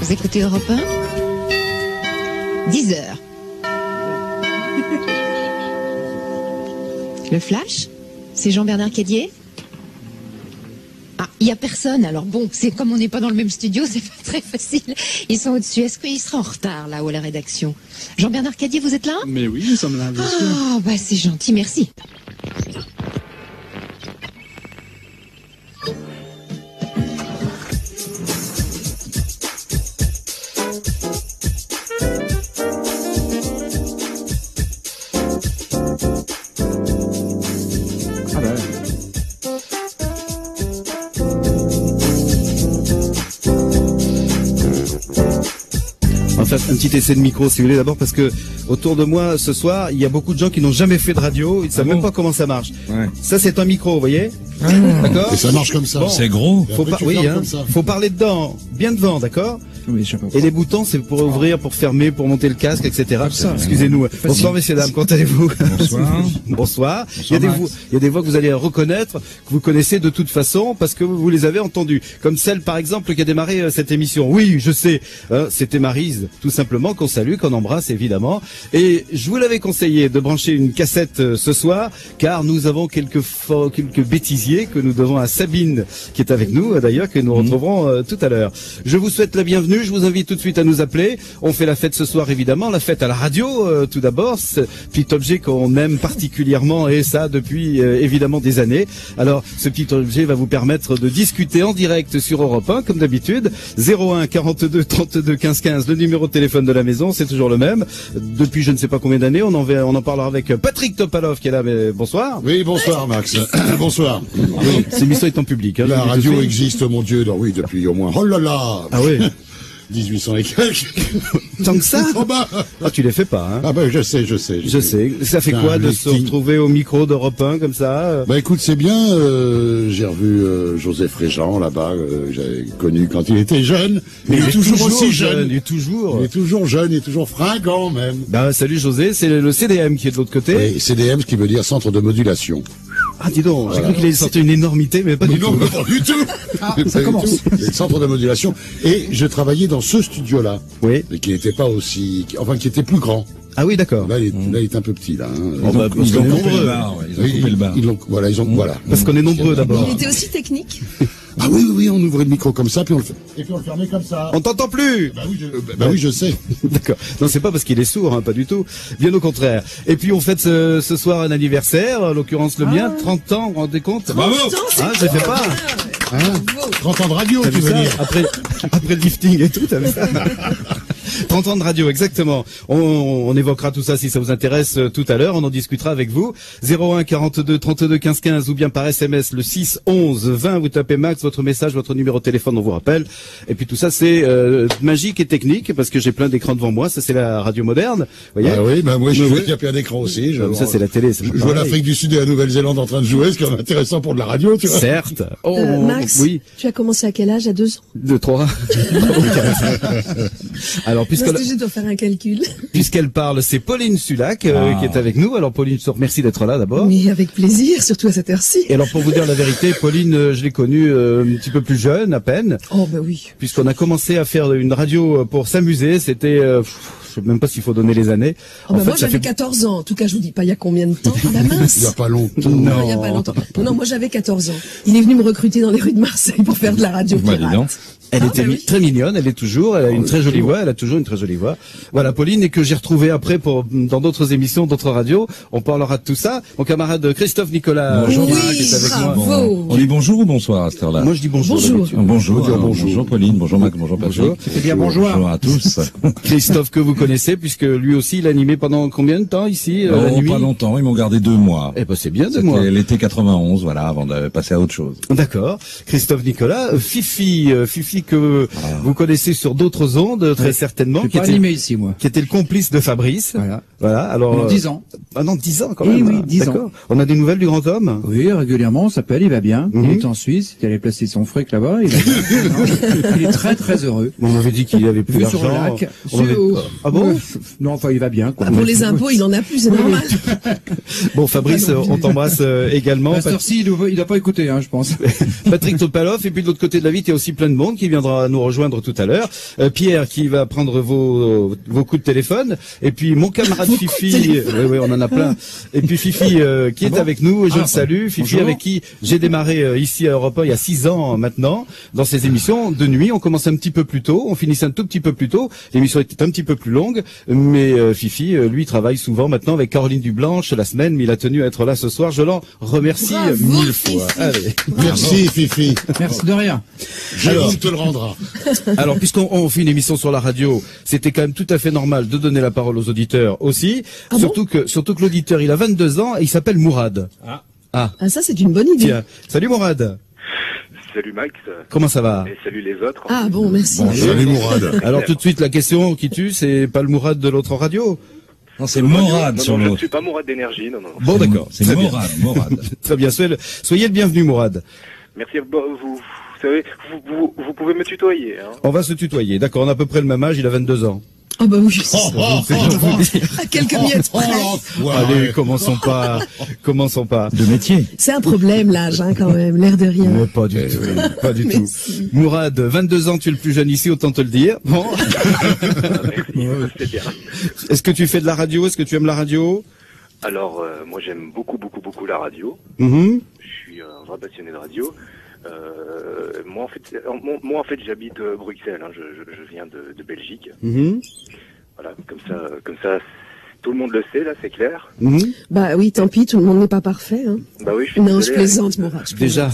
Vous écoutez Europe 1 10 heures. Le flash, c'est Jean-Bernard Cadier. Ah, il n'y a personne, alors bon, c'est comme on n'est pas dans le même studio, c'est pas très facile. Ils sont au-dessus, est-ce qu'ils seront en retard là-haut à la rédaction? Jean-Bernard Cadier, vous êtes là? Mais oui, nous sommes là, bien sûr. Ah, bah c'est gentil, merci. Un petit essai de micro si vous voulez, d'abord parce que autour de moi ce soir il y a beaucoup de gens qui n'ont jamais fait de radio, ils ne savent même pas comment ça marche. Ouais. Ça c'est un micro, vous voyez. D'accord. Et ça marche comme ça. Bon. C'est gros. Faut parler dedans, bien devant, d'accord. Oui, et les boutons c'est pour ouvrir, pour fermer, pour monter le casque, etc. Excusez-nous. Bonsoir messieurs dames, comment allez-vous? Bonsoir. Bonsoir. Il y a des voix que vous allez reconnaître, que vous connaissez de toute façon parce que vous les avez entendues. Comme celle par exemple qui a démarré cette émission. Oui, je sais, c'était Maryse, tout simplement, qu'on salue, qu'on embrasse évidemment. Et je vous l'avais conseillé de brancher une cassette ce soir, car nous avons quelques bêtisiers que nous devons à Sabine, qui est avec nous d'ailleurs, que nous retrouverons tout à l'heure. Je vous souhaite la bienvenue, je vous invite tout de suite à nous appeler. On fait la fête ce soir évidemment, la fête à la radio tout d'abord, ce petit objet qu'on aime particulièrement et ça depuis évidemment des années. Alors ce petit objet va vous permettre de discuter en direct sur Europe 1 comme d'habitude. 01 42 32 15 15, le numéro de téléphone de la maison, c'est toujours le même. Depuis je ne sais pas combien d'années, on en parlera avec Patrick Topalov qui est là. Mais bonsoir. Oui, bonsoir Max. Bonsoir. Oui, cette émission est en public. Hein, la radio existe, mon Dieu, depuis au moins. Oh là là. Ah oui. 1800 et quelques. Tant que ça? Oh bah. Ah, tu les fais pas, hein? Ah bah, je sais. Je sais. Ça fait quoi de se retrouver au micro d'Europe 1 comme ça? Bah écoute, c'est bien. J'ai revu Joseph Régent là-bas. J'avais connu quand il était jeune. Mais il est toujours aussi jeune. Il est toujours jeune, il est toujours fringant même. Bah salut José, c'est le CDM qui est de l'autre côté. Oui, CDM, ce qui veut dire centre de modulation. Ah dis donc, j'ai cru qu'il avait sorti une énormité, mais pas du tout. Non, pas du tout. Ah, ça commence. Le centre de modulation. Et je travaillais dans ce studio-là. Oui. Et qui n'était pas aussi, enfin qui était plus grand. Ah oui, d'accord. Là, il est un peu petit, là. Hein. Ils ont coupé le bar, ouais. Ils ont coupé le bar. Voilà. Parce qu'on est nombreux d'abord. Il était aussi technique. Ah oui, on ouvrait le micro comme ça, puis on le fermait comme ça. On t'entend plus. Oui, je sais. D'accord. Non, c'est pas parce qu'il est sourd, hein, pas du tout. Bien au contraire. Et puis on fête ce soir un anniversaire, en l'occurrence le mien, 30 ans, vous vous rendez compte? Bravo. Je sais pas. 30 ans de radio, tu veux dire. Après le lifting et tout, t'as vu ça? 30 ans de radio, exactement. On évoquera tout ça si ça vous intéresse tout à l'heure. On en discutera avec vous. 01 42 32 15 15 ou bien par SMS le 6 11 20. Vous tapez Max, votre message, votre numéro de téléphone, on vous rappelle. Et puis tout ça c'est magique et technique parce que j'ai plein d'écrans devant moi. Ça c'est la radio moderne. Vous voyez? Ah oui, moi je vois qu'il y a plein d'écrans aussi. Ça c'est la télé. Je vois l'Afrique du Sud et la Nouvelle-Zélande en train de jouer, ce qui est intéressant pour de la radio, tu vois. Certes. Max, oui. Tu as commencé à quel âge? À 2 ans? 2, 3. Alors je dois faire un calcul. Puisqu'elle parle, c'est Pauline Sulac qui est avec nous. Alors Pauline, je te remercie d'être là d'abord. Mais avec plaisir, surtout à cette heure-ci. Et alors pour vous dire la vérité, Pauline, je l'ai connue un petit peu plus jeune, à peine. Oh bah oui. Puisqu'on a commencé à faire une radio pour s'amuser, c'était... je sais même pas s'il faut donner les années. Oh moi j'avais 14 ans. En tout cas, je vous dis pas il y a combien de temps. Ah bah mince. Il y a pas longtemps. Non, il y a pas longtemps. Non, moi j'avais 14 ans. Il est venu me recruter dans les rues de Marseille pour faire de la radio pirate. Elle était très mignonne, elle est toujours, elle a une très jolie voix, elle a toujours une très jolie voix. Voilà, Pauline, et que j'ai retrouvée après dans d'autres émissions, d'autres radios. On parlera de tout ça. Mon camarade Christophe Nicolas, bonjour, qui est avec moi. On dit bonjour ou bonsoir à cette heure-là? Moi je dis bonjour. Bonjour Pauline, bonjour Max, bonjour Patrick. C'est bien bonjour. Bonjour à tous. Christophe que vous connaissez, puisque lui aussi il a animé pendant combien de temps ici la nuit? Pas longtemps, ils m'ont gardé 2 mois. Eh ben c'est bien 2 mois. C'était l'été 91, voilà, avant de passer à autre chose. D'accord. Christophe Nicolas, Fifi que vous connaissez sur d'autres ondes, très certainement. Qui animé ici, moi. Qui était le complice de Fabrice. Voilà. Alors. 10 ans. Ah non, 10 ans quand même. Oui, 10 ans. On a des nouvelles du grand homme? Oui, régulièrement, on s'appelle, il va bien. Il est en Suisse, il allait placer son fric là-bas, il est très très heureux. On m'avait dit qu'il avait plus d'argent. Sur le lac. bon? Non, enfin, il va bien, quoi. Pour les impôts, il en a plus, c'est normal. Bon, Fabrice, on t'embrasse également. À cette heure-ci, il doit pas écouter, je pense. Patrick Topalov, et puis de l'autre côté de la vitre, il y a aussi plein de monde qui viendra nous rejoindre tout à l'heure. Pierre qui va prendre vos coups de téléphone, et puis mon camarade Fifi, oui, on en a plein. Et puis Fifi qui est avec nous, je le salue. Fifi, bonjour. Avec qui j'ai démarré ici à Europe 1 il y a 6 ans maintenant, dans ces émissions de nuit. On commençait un petit peu plus tôt, on finissait un tout petit peu plus tôt. L'émission était un petit peu plus longue, mais Fifi, lui, travaille souvent maintenant avec Caroline Dublanche la semaine, mais il a tenu à être là ce soir. Je l'en remercie mille fois. Allez. Merci Fifi. Merci de rien. Jérôme te le rendra. Alors, puisqu'on fait une émission sur la radio, c'était quand même tout à fait normal de donner la parole aux auditeurs aussi. Surtout que l'auditeur, il a 22 ans et il s'appelle Mourad. Ah, ça, c'est une bonne idée. Tiens. Salut Mourad. Salut Max. Comment ça va? Et salut les autres. Ah bon, merci. Bon, salut Mourad. Alors tout de suite, la question qui tue, c'est pas le Mourad de l'autre radio? Non, c'est Morad sur l'autre. Je ne l'autre. suis pas Mourad d'énergie, non. Bon, d'accord. C'est Morad. Très bien. Soyez le bienvenu, Mourad. Merci à vous. Vous savez, vous pouvez me tutoyer. Hein. On va se tutoyer. D'accord, on a à peu près le même âge, il a 22 ans. Oh bah oui, à quelques miettes près. Allez, commençons pas. De métier. C'est un problème l'âge, quand même, l'air de rien. Mais pas du tout, pas du tout. Mourad, 22 ans, tu es le plus jeune ici, autant te le dire. Bon. Merci, c'est bien. Est-ce que tu fais de la radio? Est-ce que tu aimes la radio? Alors, moi j'aime beaucoup la radio. Je suis un vrai passionné de radio. Moi en fait j'habite Bruxelles, hein. Je viens de Belgique. Voilà, comme ça tout le monde le sait, là, c'est clair. Bah oui, tant pis, tout le monde n'est pas parfait. Hein. Bah oui, je plaisante, Mourad. Déjà.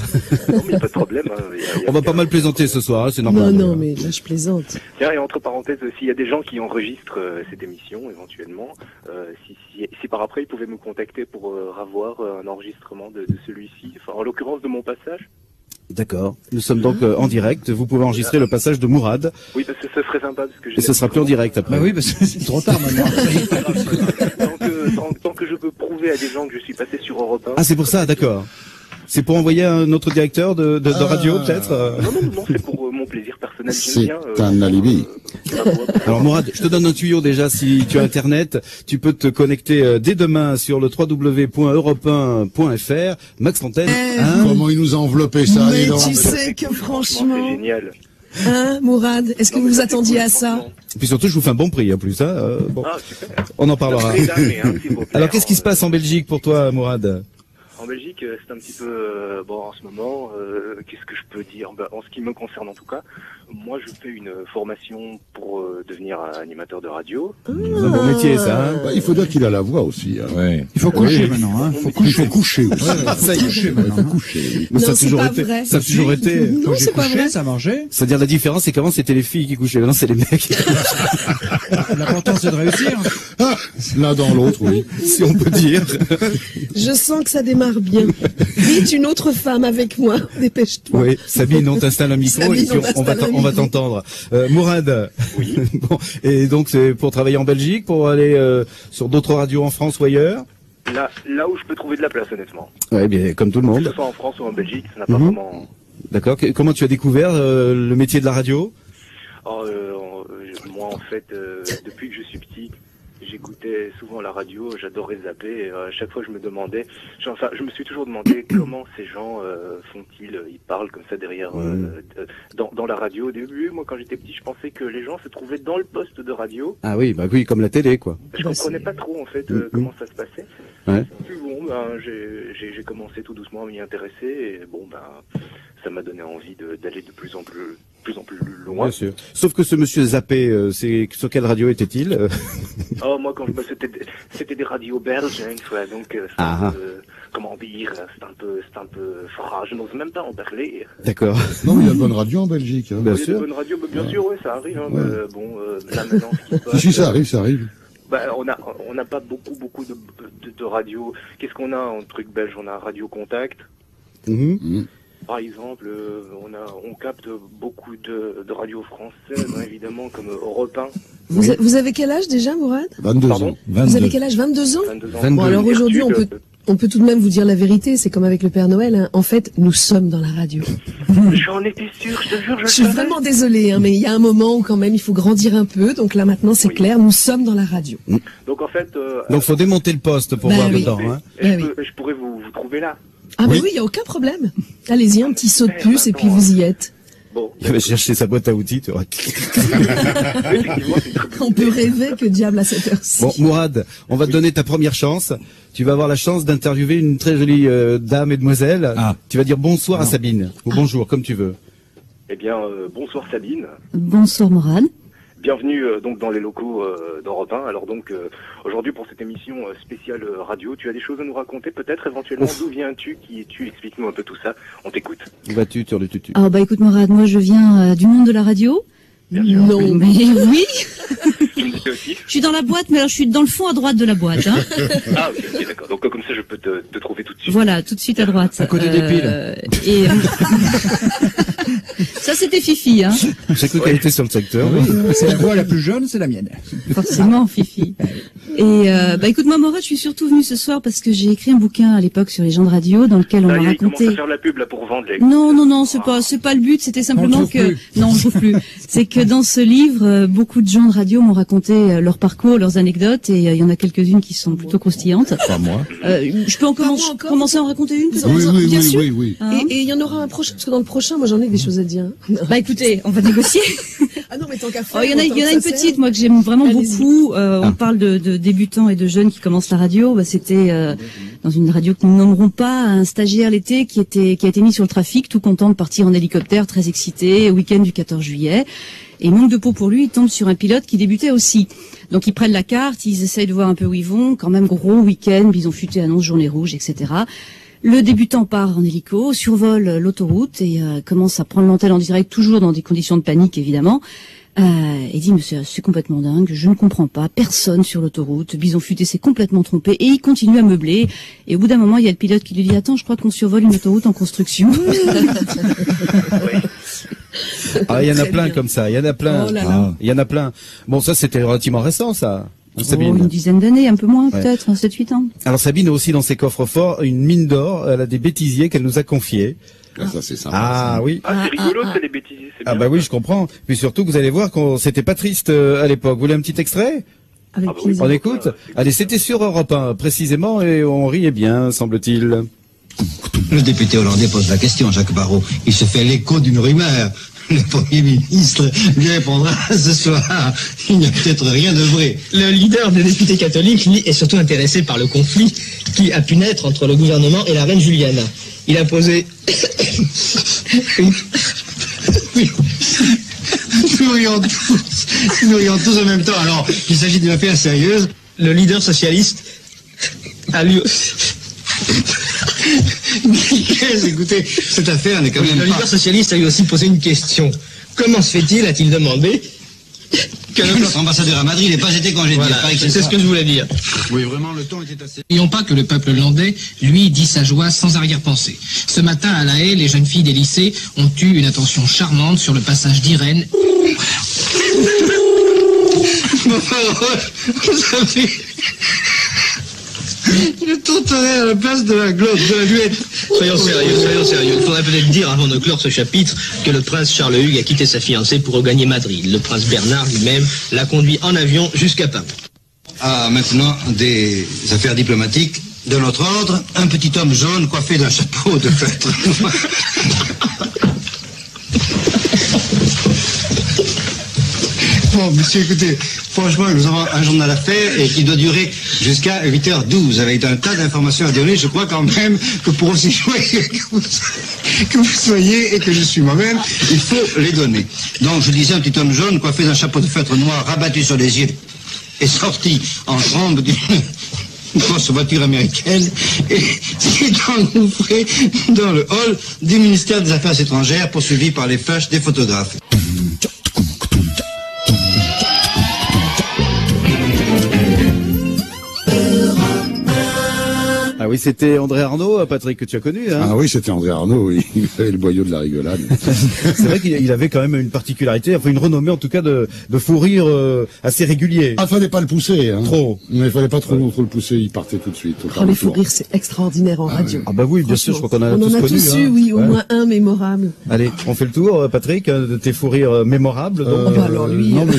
Non, mais pas de problème. Hein. On va pas mal plaisanter ce soir, hein, c'est normal. Non, mais là, je plaisante. Tiens, et entre parenthèses, s'il y a des gens qui enregistrent cette émission, éventuellement, si par après ils pouvaient me contacter pour avoir un enregistrement de celui-ci, enfin, en l'occurrence de mon passage. D'accord. Nous sommes donc en direct. Vous pouvez enregistrer le passage de Mourad. Oui, parce que ce serait sympa. Parce que et ce sera plus en direct après. Bah oui, parce que c'est trop tard maintenant. tant que je peux prouver à des gens que je suis passé sur Europe 1. Ah, c'est pour ça, d'accord. C'est pour envoyer un autre directeur de radio, peut-être Non, c'est pour mon plaisir personnel. C'est un alibi. Alors Mourad, je te donne un tuyau déjà. Si tu as Internet, tu peux te connecter dès demain sur le www.europe1.fr. Max Fontaine. Comment il nous a enveloppé ça? Mais tu sais que franchement... C'est génial. Mourad, est-ce que vous vous attendiez à ça? Et puis surtout, je vous fais un bon prix en plus. Bon. Ah, super. On en parlera. Alors, qu'est-ce qui se passe en Belgique pour toi, Mourad? En Belgique, c'est un petit peu en ce moment. Qu'est-ce que je peux dire? En ce qui me concerne, en tout cas, moi, je fais une formation pour devenir animateur de radio. C'est un bon métier, ça. Hein, il faut dire qu'il a la voix aussi. Hein. Ouais. Il faut coucher maintenant. Hein. Il faut coucher aussi. Ça y est, il faut coucher. Mais non, ça a c'est toujours pas été. vrai. Ça a toujours été. Non, c'est pas vrai. Ça marchait. C'est-à-dire la différence, c'est qu'avant c'était les filles qui couchaient, maintenant c'est les mecs. L'important c'est de réussir. L'un dans l'autre, oui. Si on peut dire. Je sens que ça démarre bien. Vite, une autre femme avec moi. Dépêche-toi. Oui, Sabine, on t'installe un micro Sabine, et puis on va t'entendre. Mourad. Oui. Bon, et donc c'est pour travailler en Belgique, pour aller sur d'autres radios en France ou ailleurs? Là où je peux trouver de la place, honnêtement. Ouais, bien comme tout le Que monde. ce soit en France ou en Belgique, ça n'a pas vraiment... D'accord. Comment tu as découvert le métier de la radio? Moi, en fait, depuis que je suis petit, j'écoutais souvent la radio, j'adorais zapper, et à chaque fois je me demandais, je me suis toujours demandé comment ces gens font-ils, ils parlent comme ça derrière, dans la radio. Au début, moi quand j'étais petit, je pensais que les gens se trouvaient dans le poste de radio. Ah oui, bah oui, comme la télé, quoi. Je comprenais pas trop en fait comment ça se passait. Ouais. Puis bon, j'ai commencé tout doucement à m'y intéresser, et bon, ça m'a donné envie d'aller de plus en plus loin. Bien sûr. Sauf que ce monsieur Zappé, c'est sur quelle radio était-il? Oh, moi, c'était des radios belges, hein, une fois, donc, comment dire, c'est un peu fort, je n'ose même pas en parler. D'accord. Non, mais il y a de bonnes radios en Belgique. Hein. Bien Il y a sûr. de bonnes radios, bien sûr, ouais, ça arrive, hein, là, maintenant, ce qui se passe. Si, ça arrive. On n'a pas beaucoup de radios. Qu'est-ce qu'on a en truc belge? On a Radio Contact. Par exemple, on capte beaucoup de radios françaises, hein, évidemment, comme Europe 1. Vous avez quel âge déjà, Mourad? 22 ans. Vous avez quel âge? 22 ans? 22 ans. Bon, alors aujourd'hui, on peut On peut tout de même vous dire la vérité, c'est comme avec le Père Noël, hein. En fait, nous sommes dans la radio. J'en étais sûr, je te jure, Je suis vraiment désolée, hein, mais il y a un moment où quand même il faut grandir un peu, donc là maintenant c'est clair, nous sommes dans la radio. Donc en fait... Donc faut démonter le poste pour voir dedans. Hein. Je pourrais vous trouver là. Ah oui, il y a aucun problème. Allez-y, un petit saut de puce et puis vous y êtes. Bon. Il va chercher sa boîte à outils, tu vois. On peut rêver que diable à cette heure-ci. Bon, Mourad, on va te donner ta première chance. Tu vas avoir la chance d'interviewer une très jolie dame et demoiselle. Ah. Tu vas dire bonsoir à Sabine, ou bonjour, comme tu veux. Eh bien, bonsoir Sabine. Bonsoir Mourad. Bienvenue donc dans les locaux d'Europe 1. Alors donc aujourd'hui pour cette émission spéciale radio, tu as des choses à nous raconter peut-être éventuellement. D'où viens-tu, qui es-tu? Explique-nous un peu tout ça. On t'écoute. Où vas-tu sur le tutu? Ah bah écoute Mourad, moi je viens du monde de la radio. Bien sûr. Non mais oui. Tu me disais aussi. Je suis dans la boîte, mais alors je suis dans le fond à droite de la boîte. Hein. Ah ok, d'accord. Donc comme ça je peux te trouver tout de suite. Voilà, tout de suite à droite. À côté des piles. Et ça c'était Fifi, hein. J'ai cru qu'elle était sur le secteur. Oui, c'est la voix la plus jeune, c'est la mienne. Forcément, Fifi. Et bah écoute, moi Mourad, je suis surtout venue ce soir parce que j'ai écrit un bouquin à l'époque sur les gens de radio dans lequel on m'a Il commence raconté. à faire la pub là pour vendre les... Non, c'est pas le but. C'était simplement que non, on trouve plus. C'est que dans ce livre, beaucoup de gens de radio m'ont raconté leur parcours, leurs anecdotes, et il y en a quelques-unes qui sont plutôt croustillantes. Pas moi. Je peux commencer à en raconter une. Bien sûr. oui. Hein Et il y en aura un prochain, parce que dans le prochain, moi j'en ai des choses à dire. Bah écoutez, on va négocier. Ah non, mais tant qu'à faire. Il y en a une petite, moi que j'aime vraiment beaucoup. On parle de débutants et de jeunes qui commencent la radio. Bah, c'était dans une radio que nous nommerons pas, un stagiaire l'été qui a été mis sur le trafic, tout content de partir en hélicoptère, très excité, week-end du 14 juillet. Et manque de peau pour lui, il tombe sur un pilote qui débutait aussi. Donc ils prennent la carte, ils essayent de voir un peu où ils vont. Quand même gros week-end, bison futé, annonce journée rouge, etc. Le débutant part en hélico, survole l'autoroute et commence à prendre l'antenne en direct, toujours dans des conditions de panique évidemment. Et dit mais c'est complètement dingue, je ne comprends pas, personne sur l'autoroute, bison futé s'est complètement trompé et il continue à meubler. Et au bout d'un moment, il y a le pilote qui lui dit attends, je crois qu'on survole une autoroute en construction. Ah, il y en a plein comme ça, il y en a plein. Oh là là. Il y en a plein. Bon, ça c'était relativement récent, ça. Sabine. Une dizaine d'années, un peu moins peut-être, 7-8 ans. Alors Sabine a aussi dans ses coffres forts une mine d'or. Elle a des bêtisiers qu'elle nous a confiés. Ah, ça c'est sympa. Ah oui. Ah c'est rigolo, c'est des bêtises. Ah bah oui, je comprends. Puis surtout, vous allez voir qu'on c'était pas triste à l'époque. Vous voulez un petit extrait? Avec plaisir. On écoute. Allez, c'était sur Europe 1 précisément et on riait bien, semble-t-il. Le député hollandais pose la question, Jacques Barrot. Il se fait l'écho d'une rumeur. Le Premier ministre lui répondra ce soir. Il n'y a peut-être rien de vrai. Le leader des députés catholiques, lui, est surtout intéressé par le conflit qui a pu naître entre le gouvernement et la reine Juliana. Il a posé... Nous rions tous en même temps. Alors, il s'agit d'une affaire sérieuse. Le leader socialiste a lui... Écoutez, cette affaire n'est quand même Le leader socialiste a lui aussi posé une question. Comment se fait-il, a-t-il demandé, que notre ambassadeur à Madrid n'ait pas été congédié. Voilà, c'est ce que je voulais dire. Oui, vraiment, le ton était assez... N'oublions pas que le peuple hollandais, lui, dit sa joie sans arrière-pensée. Ce matin, à La Haye, les jeunes filles des lycées ont eu une attention charmante sur le passage d'Irène. Vous savez... Je tenterai à la place de la Gluette. Soyons sérieux. Il faudrait peut-être dire, avant de clore ce chapitre, que le prince Charles-Hugues a quitté sa fiancée pour regagner Madrid. Le prince Bernard lui-même l'a conduit en avion jusqu'à Paris. Ah, maintenant, des affaires diplomatiques de notre ordre. Un petit homme jaune coiffé d'un chapeau de feutre. Bon, monsieur, écoutez, franchement, nous avons un journal à faire et qui doit durer jusqu'à 8h12 avec un tas d'informations à donner. Je crois quand même que pour aussi joyeux que vous soyez et que je suis moi-même, il faut les donner. Donc, je disais, un petit homme jaune coiffé d'un chapeau de feutre noir rabattu sur les yeux est sorti en trombe d'une grosse voiture américaine et s'est engouffré dans le hall du ministère des Affaires étrangères poursuivi par les flashs des photographes. Ah oui, c'était André Arnaud, Patrick, que tu as connu, hein. Ah oui, c'était André Arnaud, oui. Il avait le boyau de la rigolade. C'est vrai qu'il avait quand même une particularité, enfin une renommée en tout cas de fou rire assez régulier. Ah, fallait pas le pousser, hein. Trop. Mais il fallait pas trop le pousser, il partait tout de suite. Les fous rires, c'est extraordinaire en radio. Ah bah oui, bien sûr, je crois qu'on en a on tous en a connu. tous eu, oui, au moins un mémorable. Allez, on fait le tour, Patrick, de tes fous rires mémorables. Alors lui. Non, mais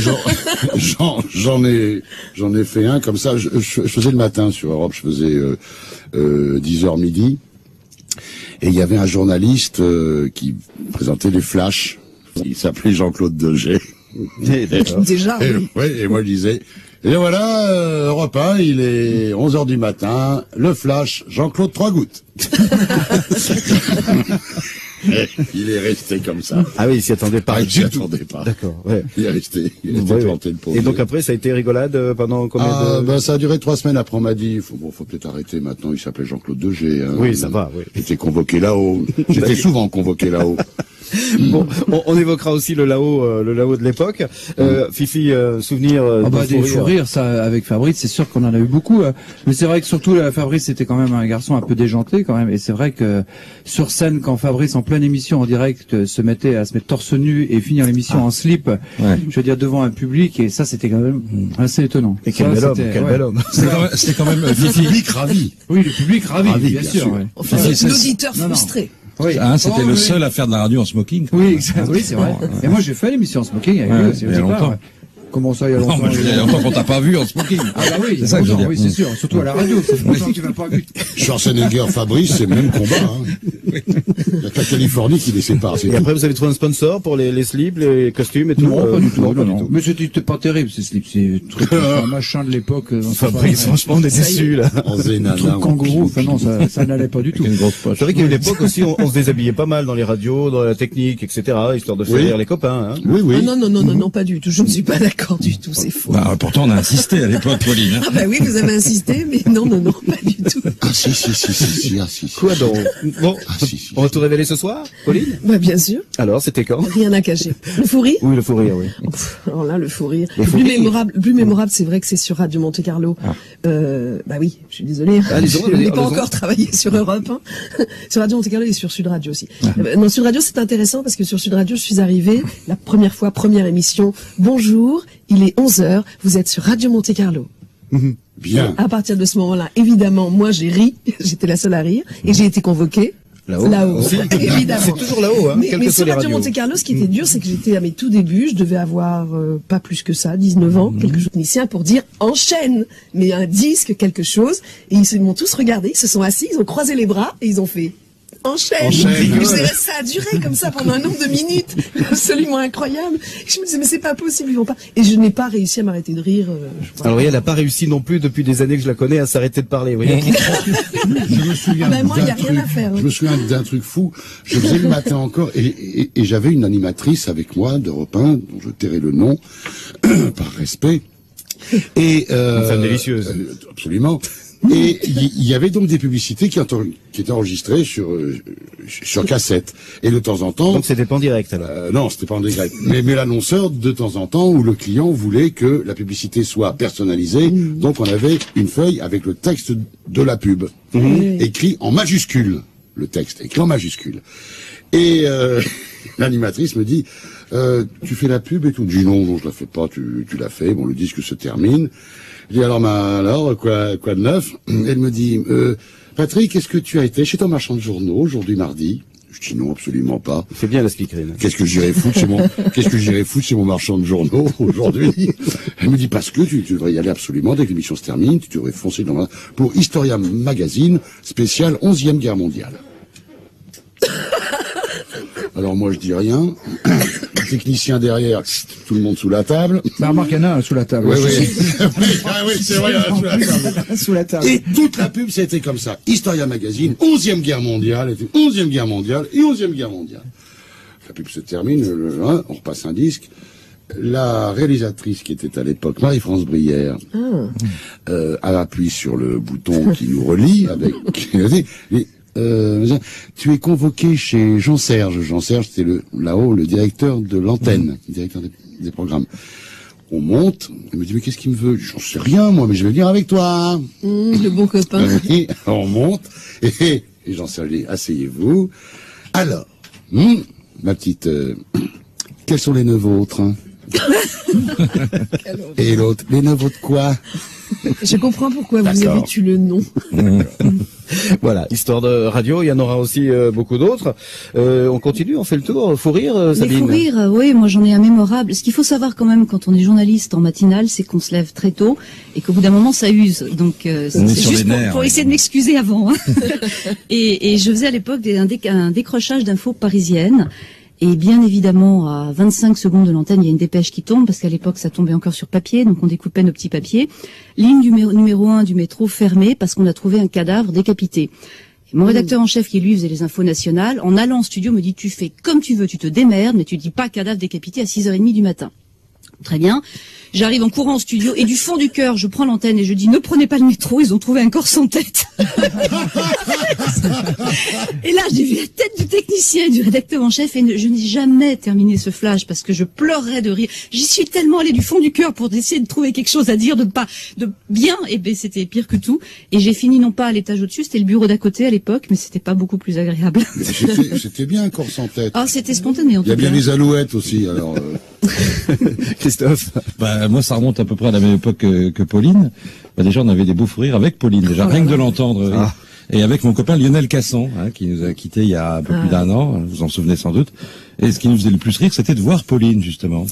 j'en ai fait un comme ça. Je faisais le matin sur Europe, je faisais 10h midi, et il y avait un journaliste qui présentait les flashs. Il s'appelait Jean-Claude Degey. Déjà. Et moi je disais, et voilà, Europe 1, il est 11h du matin, le flash, Jean-Claude 3 gouttes. Il est resté comme ça. Ah oui, il s'y attendait pas. Il s'y attendait pas. D'accord, ouais. Il est resté planté de pauvre. Et donc après, ça a été rigolade pendant combien de... ça a duré 3 semaines. Après, on m'a dit, faut peut-être arrêter maintenant. Il s'appelait Jean-Claude Degey. Hein. Oui, ça va, oui. J'étais convoqué là-haut. J'étais souvent convoqué là-haut. Bon, on évoquera aussi le là-haut de l'époque. Fifi, souvenir des fous rires, ça, avec Fabrice, c'est sûr qu'on en a eu beaucoup. Mais c'est vrai que surtout, Fabrice était quand même un garçon un peu déjanté quand même. Et c'est vrai que sur scène, quand Fabrice, en pleine émission, en direct, se mettait torse nu et finir l'émission en slip, je veux dire, devant un public, et ça, c'était quand même assez étonnant. Et quel bel homme. C'était quand même le public ravi. Oui, le public ravi, bien sûr. Ouais. Enfin, l'auditeur frustré. Oui. Hein, c'était le seul à faire de la radio en smoking. Oui, c'est vrai. Et moi, j'ai fait l'émission en smoking avec lui. Il y a longtemps. Comment ça, il y a longtemps? Non, il y a longtemps qu'on t'a pas vu en smoking. Ah bah oui, c'est ça que je veux dire. Oui, c'est sûr. Surtout à la radio. Ça fait longtemps que tu m'as pas vu. Schwarzenegger, Fabrice, c'est le même combat, hein. Il y a que la Californie qui les sépare. Et après, vous avez trouvé un sponsor pour les slips, les costumes et tout? Non, pas du tout. Non. Mais c'était pas terrible, ces slips. C'est un machin de l'époque. Fabrice, franchement, on est déçus, là. En zénana. Kangourou. Enfin, non, ça n'allait pas du tout. C'est vrai qu'il y a eu l'époque aussi, on se déshabillait pas mal dans les radios, dans la technique, etc., histoire de faire rire les copains, hein. Oui. Ah non, pas du tout. Je ne suis pas d'accord du tout. C'est faux. Bah, pourtant, on a insisté à l'époque, Pauline. Hein. Ah bah oui, vous avez insisté, mais non, pas du tout. Ah si. Quoi donc? Bon, on va tout révéler ce soir, Pauline? Bah bien sûr. Alors, c'était quand? Rien à cacher. Le fou rire? Oui, le fou rire, oui. Alors là, le fou rire. Le plus mémorable, c'est vrai que c'est sur Radio Monte Carlo. Bah oui, je suis désolée. Je n'ai pas encore travaillé sur Europe 1. Sur Radio Monte Carlo et sur Sud Radio aussi. Non, Sud Radio, c'est intéressant parce que sur Sud Radio, je suis arrivée la première émission. Bonjour, il est 11h, vous êtes sur Radio Monte Carlo. Bien. À partir de ce moment-là, évidemment, moi j'ai ri, j'étais la seule à rire, et j'ai été convoquée. Là-haut. Évidemment. C'est toujours là-haut, hein. Mais sur Radio Monte Carlo, ce qui était dur, c'est que j'étais à mes tout débuts, je devais avoir pas plus que ça, 19 ans, quelque chose technicien, pour dire enchaîne, mais un disque, quelque chose, et ils m'ont tous regardé, ils se sont assis, ils ont croisé les bras, et ils ont fait enchaîne. Ça a duré comme ça pendant un nombre de minutes, absolument incroyable. Je me disais, mais c'est pas possible, ils vont pas. Et je n'ai pas réussi à m'arrêter de rire. Alors oui, elle n'a pas réussi non plus depuis des années que je la connais à s'arrêter de parler. Vous voyez. Je me souviens moi, il n'y a rien à faire. Je me souviens d'un truc fou. Je faisais le matin encore, et j'avais une animatrice avec moi d'Europe 1, dont je tairai le nom, par respect. Et une femme délicieuse. Absolument. Et il y avait donc des publicités qui étaient enregistrées sur cassette. Et de temps en temps... Donc c'était pas en direct alors non, c'était pas en direct. mais l'annonceur, de temps en temps, où le client voulait que la publicité soit personnalisée, donc on avait une feuille avec le texte de la pub, écrit en majuscule. Le texte écrit en majuscule. Et l'animatrice me dit... tu fais la pub et tout. Je dis non, je la fais pas, tu l'as fait. Bon, le disque se termine. Je dis alors, quoi de neuf? Elle me dit, Patrick, est-ce que tu as été chez ton marchand de journaux aujourd'hui mardi? Je dis non, absolument pas. C'est bien la speakerine. Qu'est-ce que j'irais foutre chez mon marchand de journaux aujourd'hui? Elle me dit parce que tu devrais y aller absolument dès que l'émission se termine, tu devrais foncer pour Historia Magazine spécial 11e guerre mondiale. Alors moi je dis rien. Le technicien derrière, tout le monde sous la table. Bah remarque, il y en a un sous la table. Oui, c'est vrai, sous la table. Sous la table. Et toute la pub, c'était comme ça. Historia Magazine, 11e guerre mondiale, 11e guerre mondiale et 11e guerre mondiale. La pub se termine, on repasse un disque. La réalisatrice qui était à l'époque Marie-France Brière appuie sur le bouton qui nous relie avec... tu es convoqué chez Jean Serge. Jean Serge, c'était le directeur de l'antenne, directeur des programmes. On monte, il me dit, mais qu'est-ce qu'il me veut? J'en sais rien, moi, mais je vais venir avec toi. Le bon copain. Oui, on monte, et j'en sais rien, asseyez-vous. Alors, ma petite, quels sont les 9 autres, hein? Et l'autre, les 9 autres quoi? Je comprends pourquoi vous avez tué le nom. Voilà, histoire de radio, il y en aura aussi beaucoup d'autres. On continue, on fait le tour. Fou rire, Sabine. Les fou rire, oui, moi j'en ai un mémorable. Ce qu'il faut savoir quand même quand on est journaliste en matinale, c'est qu'on se lève très tôt et qu'au bout d'un moment ça use. Donc c'est juste pour essayer de m'excuser avant. Hein. et je faisais à l'époque un décrochage d'infos parisiennes. Et bien évidemment, à 25 secondes de l'antenne, il y a une dépêche qui tombe, parce qu'à l'époque, ça tombait encore sur papier, donc on découpait nos petits papiers. Ligne numéro 1 du métro fermée, parce qu'on a trouvé un cadavre décapité. Et mon rédacteur en chef, qui lui faisait les infos nationales, en allant en studio, me dit, tu fais comme tu veux, tu te démerdes, mais tu dis pas cadavre décapité à 6h30 du matin. Très bien. J'arrive en courant au studio et du fond du cœur, je prends l'antenne et je dis ne prenez pas le métro, ils ont trouvé un corps sans tête. Et là, j'ai vu la tête du technicien et du rédacteur en chef et je n'ai jamais terminé ce flash parce que je pleurais de rire. J'y suis tellement allée du fond du cœur pour essayer de trouver quelque chose à dire de bien, et ben c'était pire que tout. Et j'ai fini non pas à l'étage au-dessus, c'était le bureau d'à côté à l'époque, mais c'était pas beaucoup plus agréable. C'était bien un corps sans tête. Ah, c'était spontané en tout cas. Il y a bien les alouettes aussi, alors. Christophe. Moi, ça remonte à peu près à la même époque que Pauline. Déjà, on avait des beaux fous rires avec Pauline. Déjà, rien que de l'entendre. Ah. Et avec mon copain Lionel Casson, qui nous a quittés il y a un peu plus d'1 an. Vous vous en souvenez sans doute. Et ce qui nous faisait le plus rire, c'était de voir Pauline, justement.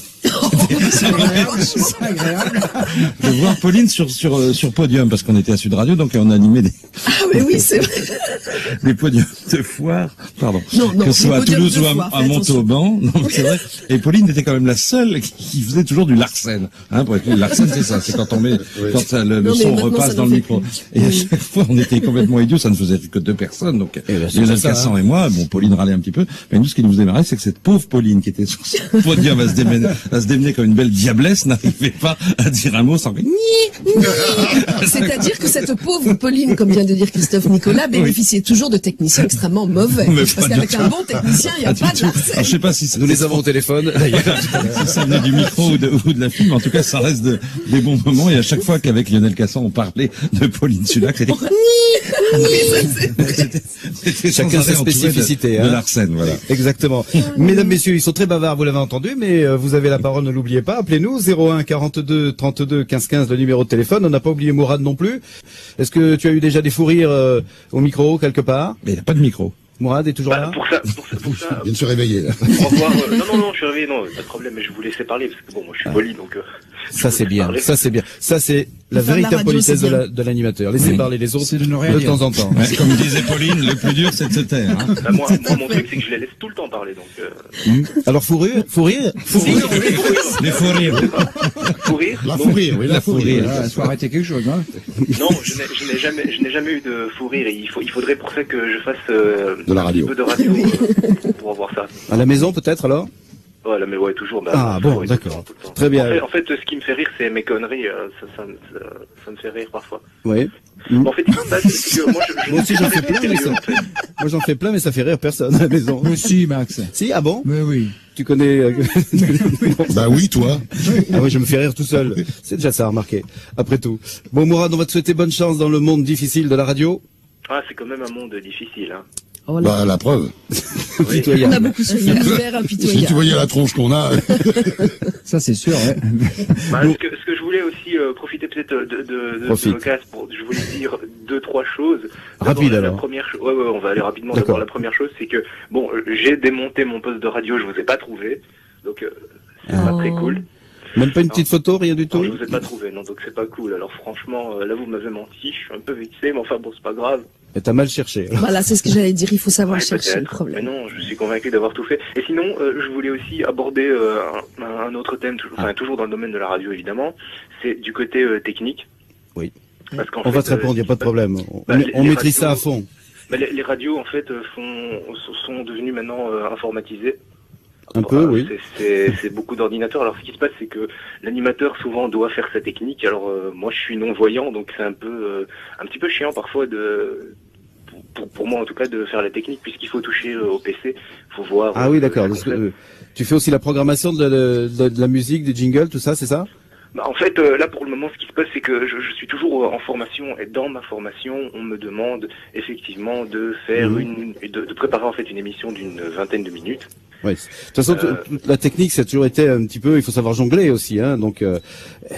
C'est agréable. De voir Pauline sur podium, parce qu'on était à Sud Radio, donc on animait des... Ah, mais oui, c'est vrai. Des podiums de foire, pardon. Non, que ce soit à Toulouse ou à Montauban. Non, c'est vrai. Et Pauline était quand même la seule qui faisait toujours du Larsen. Pour être Larsen, c'est ça. C'est quand on met, quand le son repasse dans le micro. Et à chaque fois, on était complètement idiots. Ça ne faisait que 2 personnes. Donc, Lionel Cassan et moi, Pauline râlait un petit peu. Mais nous, ce qui nous démarrait, c'est que cette pauvre Pauline qui était sur son podium à se démener comme une belle diablesse n'arrivait pas à dire un mot sans que... C'est-à-dire que cette pauvre Pauline, comme vient de dire Christophe Nicolas, bénéficiait toujours de techniciens extrêmement mauvais. Parce qu'avec un bon technicien, il n'y a pas de Larsen. Je sais pas si nous les avons au téléphone, d'ailleurs. Si ça venait du micro ou de la film, en tout cas, ça reste des bons moments. Et à chaque fois qu'avec Lionel Cassan, on parlait de Pauline Sulac, c'était... Chacun sa spécificité. De Larsen, voilà. Exactement. Mesdames, messieurs, ils sont très bavards, vous l'avez entendu, mais vous avez la parole, ne l'oubliez pas. Appelez-nous, 01 42 32 15 15, le numéro de téléphone. On n'a pas oublié Mourad non plus. Est-ce que tu as eu déjà des fous rires au micro, quelque part? Mais il n'y a pas de micro. Mourad est toujours là? Pour ça. Il vient de se réveiller, là. Au revoir. Non, je suis réveillé, non, pas de problème, mais je vous laissais parler, parce que bon, moi, je suis poli, donc, ça c'est bien, ça c'est bien. Ça c'est la véritable politesse de l'animateur. Laissez parler les autres de temps en temps. Ouais, comme disait Pauline, le plus dur c'est de se taire. Hein. Bah, moi, mon truc c'est que je les laisse tout le temps parler, donc. Alors fou rire. Les fous rires. Fou rire. La fou rire, oui, la fou rire. Il faut arrêter quelque chose, hein. Non, je n'ai jamais eu de fou rire et il faudrait pour ça que je fasse de la radio. Un peu de radio pour avoir ça. À la maison peut-être alors? Voilà, mais ouais, toujours. Bon, d'accord. Très bien. En fait, ce qui me fait rire, c'est mes conneries. Ça me fait rire parfois. Oui. En fait, c'est que moi aussi j'en fais plein, mais ça... Moi j'en fais plein, mais ça fait rire personne à la maison. Mais si, Max. Si, ah bon? Mais oui. Tu connais... Bah oui, toi. Ah oui, je me fais rire tout seul. C'est déjà ça, remarquez. Après tout. Bon, Mourad, on va te souhaiter bonne chance dans le monde difficile de la radio. Ah, c'est quand même un monde difficile, hein. Oh bah, la preuve. Oui. On a beaucoup souffert, impitoyable. Si tu voyais la tronche qu'on a. Ça, c'est sûr, ouais. Bah, ce que je voulais aussi profiter peut-être de l'occasion pour, je voulais dire 2-3 choses. Rapide alors. La première chose, ouais, on va aller rapidement. D'abord, la première chose, c'est que, bon, j'ai démonté mon poste de radio, je vous ai pas trouvé. Donc, c'est pas très cool. Même pas une petite photo, rien du tout? Non, je vous ai pas trouvé, non, donc c'est pas cool. Alors franchement, là vous m'avez menti, je suis un peu vexé, mais enfin bon, c'est pas grave. Et t'as mal cherché. Voilà, c'est ce que j'allais dire, il faut savoir chercher le problème. Mais non, je suis convaincu d'avoir tout fait. Et sinon, je voulais aussi aborder un autre thème, toujours dans le domaine de la radio évidemment, c'est du côté technique. Oui. Parce on va te répondre, il n'y a pas de problème. On maîtrise ça à fond. Les radios en fait sont devenues maintenant informatisées. Un peu, oui. C'est beaucoup d'ordinateurs. Alors, ce qui se passe, c'est que l'animateur souvent doit faire sa technique. Alors, moi, je suis non-voyant, donc c'est un petit peu chiant parfois pour moi en tout cas, de faire la technique, puisqu'il faut toucher au PC, faut voir. Ah oui, d'accord. Tu fais aussi la programmation de la musique, des jingles, tout ça, c'est ça? Bah, en fait, là pour le moment, ce qui se passe, c'est que je suis toujours en formation, et dans ma formation, on me demande effectivement de faire de préparer en fait une émission d'une 20aine de minutes. Ouais. De toute façon, la technique, ça a toujours été un petit peu, il faut savoir jongler aussi, hein. Donc,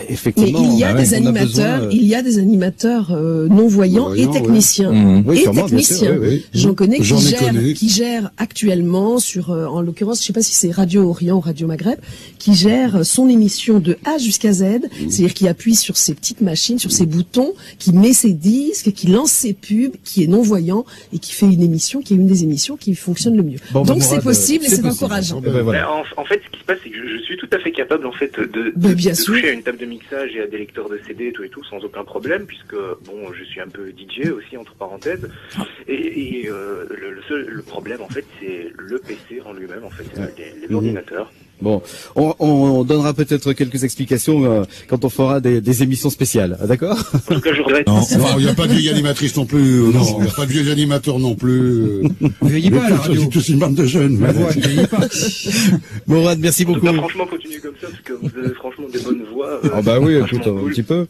effectivement. Mais il y a des animateurs, il y a des animateurs non-voyants et techniciens. Oui, et sûrement, techniciens. Bien sûr, oui. J'en connais qui gèrent actuellement sur, en l'occurrence, je sais pas si c'est Radio Orient ou Radio Maghreb, qui gère son émission de A jusqu'à Z, c'est-à-dire qui appuie sur ses petites machines, sur ses boutons, qui met ses disques, qui lance ses pubs, qui est non-voyant et qui fait une émission, qui est une des émissions qui fonctionne le mieux. Bon, donc c'est possible et c'est encourageant. Voilà. En fait, ce qui se passe, c'est que je suis tout à fait capable en fait de toucher à une table de mixage et à des lecteurs de CD et tout sans aucun problème, puisque bon, je suis un peu DJ aussi entre parenthèses. Et le problème en fait, c'est le PC en lui-même en fait, les ordinateurs. Bon, on donnera peut-être quelques explications quand on fera des émissions spéciales, d'accord? En tout cas, je regrette. Non, il n'y a pas de vieille animatrice non plus. Non, il n'y a pas de vieux animateurs non plus. Vous vieillis pas à la radio. C'est une bande de jeunes. La voix, elle vieillit pas. Morad, merci beaucoup. Franchement, continuez comme ça, parce que vous avez franchement des bonnes voix. Ah bah oui, écoute, un petit peu.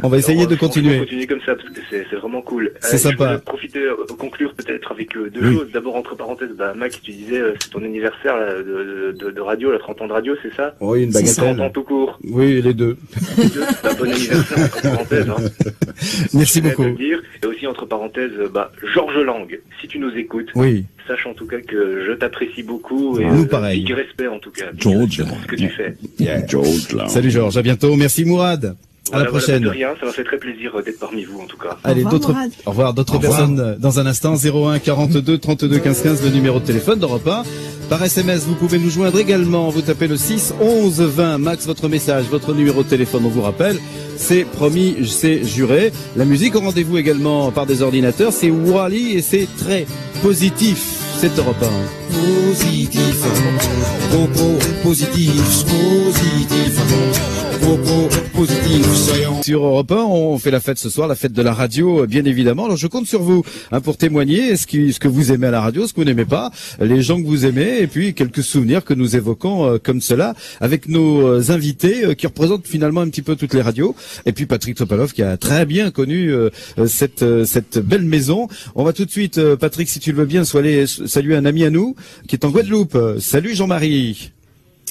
On va essayer de continuer. Continuez comme ça, parce que c'est vraiment cool. C'est sympa. Je voulais profiter, conclure peut-être avec deux choses. D'abord, entre parenthèses, Max, tu disais, c'est ton anniversaire là, de radio, la 30 ans de radio, c'est ça? Oui, une bagatelle. 30 ans tout court. Oui, les deux. Bon anniversaire, entre parenthèses. Hein. Merci beaucoup. Et aussi, entre parenthèses, Georges Lang, si tu nous écoutes. Oui. Sache en tout cas que je t'apprécie beaucoup et nous pareil. Big respect en tout cas. George, pour ce que tu fais. George, là. Salut Georges, à bientôt. Merci Mourad. À la prochaine. De rien, ça m'a fait très plaisir d'être parmi vous en tout cas. Allez, au revoir, d'autres personnes dans un instant. 01 42 32 15 15, le numéro de téléphone d'Europe 1. Par SMS, vous pouvez nous joindre également. Vous tapez le 6 11 20. Max, votre message, votre numéro de téléphone, on vous rappelle. C'est promis, c'est juré. La musique au rendez-vous également par des ordinateurs. C'est Wally et c'est très positif. C'est Europe 1. Positif, propos positif, positif. Propos positif, soyons. Sur Europe 1, on fait la fête ce soir, la fête de la radio, bien évidemment. Alors je compte sur vous pour témoigner ce que vous aimez à la radio, ce que vous n'aimez pas, les gens que vous aimez, et puis quelques souvenirs que nous évoquons comme cela avec nos invités qui représentent finalement un petit peu toutes les radios. Et puis Patrick Topalov qui a très bien connu cette belle maison. On va tout de suite, Patrick, si tu le veux bien, saluer un ami à nous qui est en Guadeloupe. Salut Jean-Marie.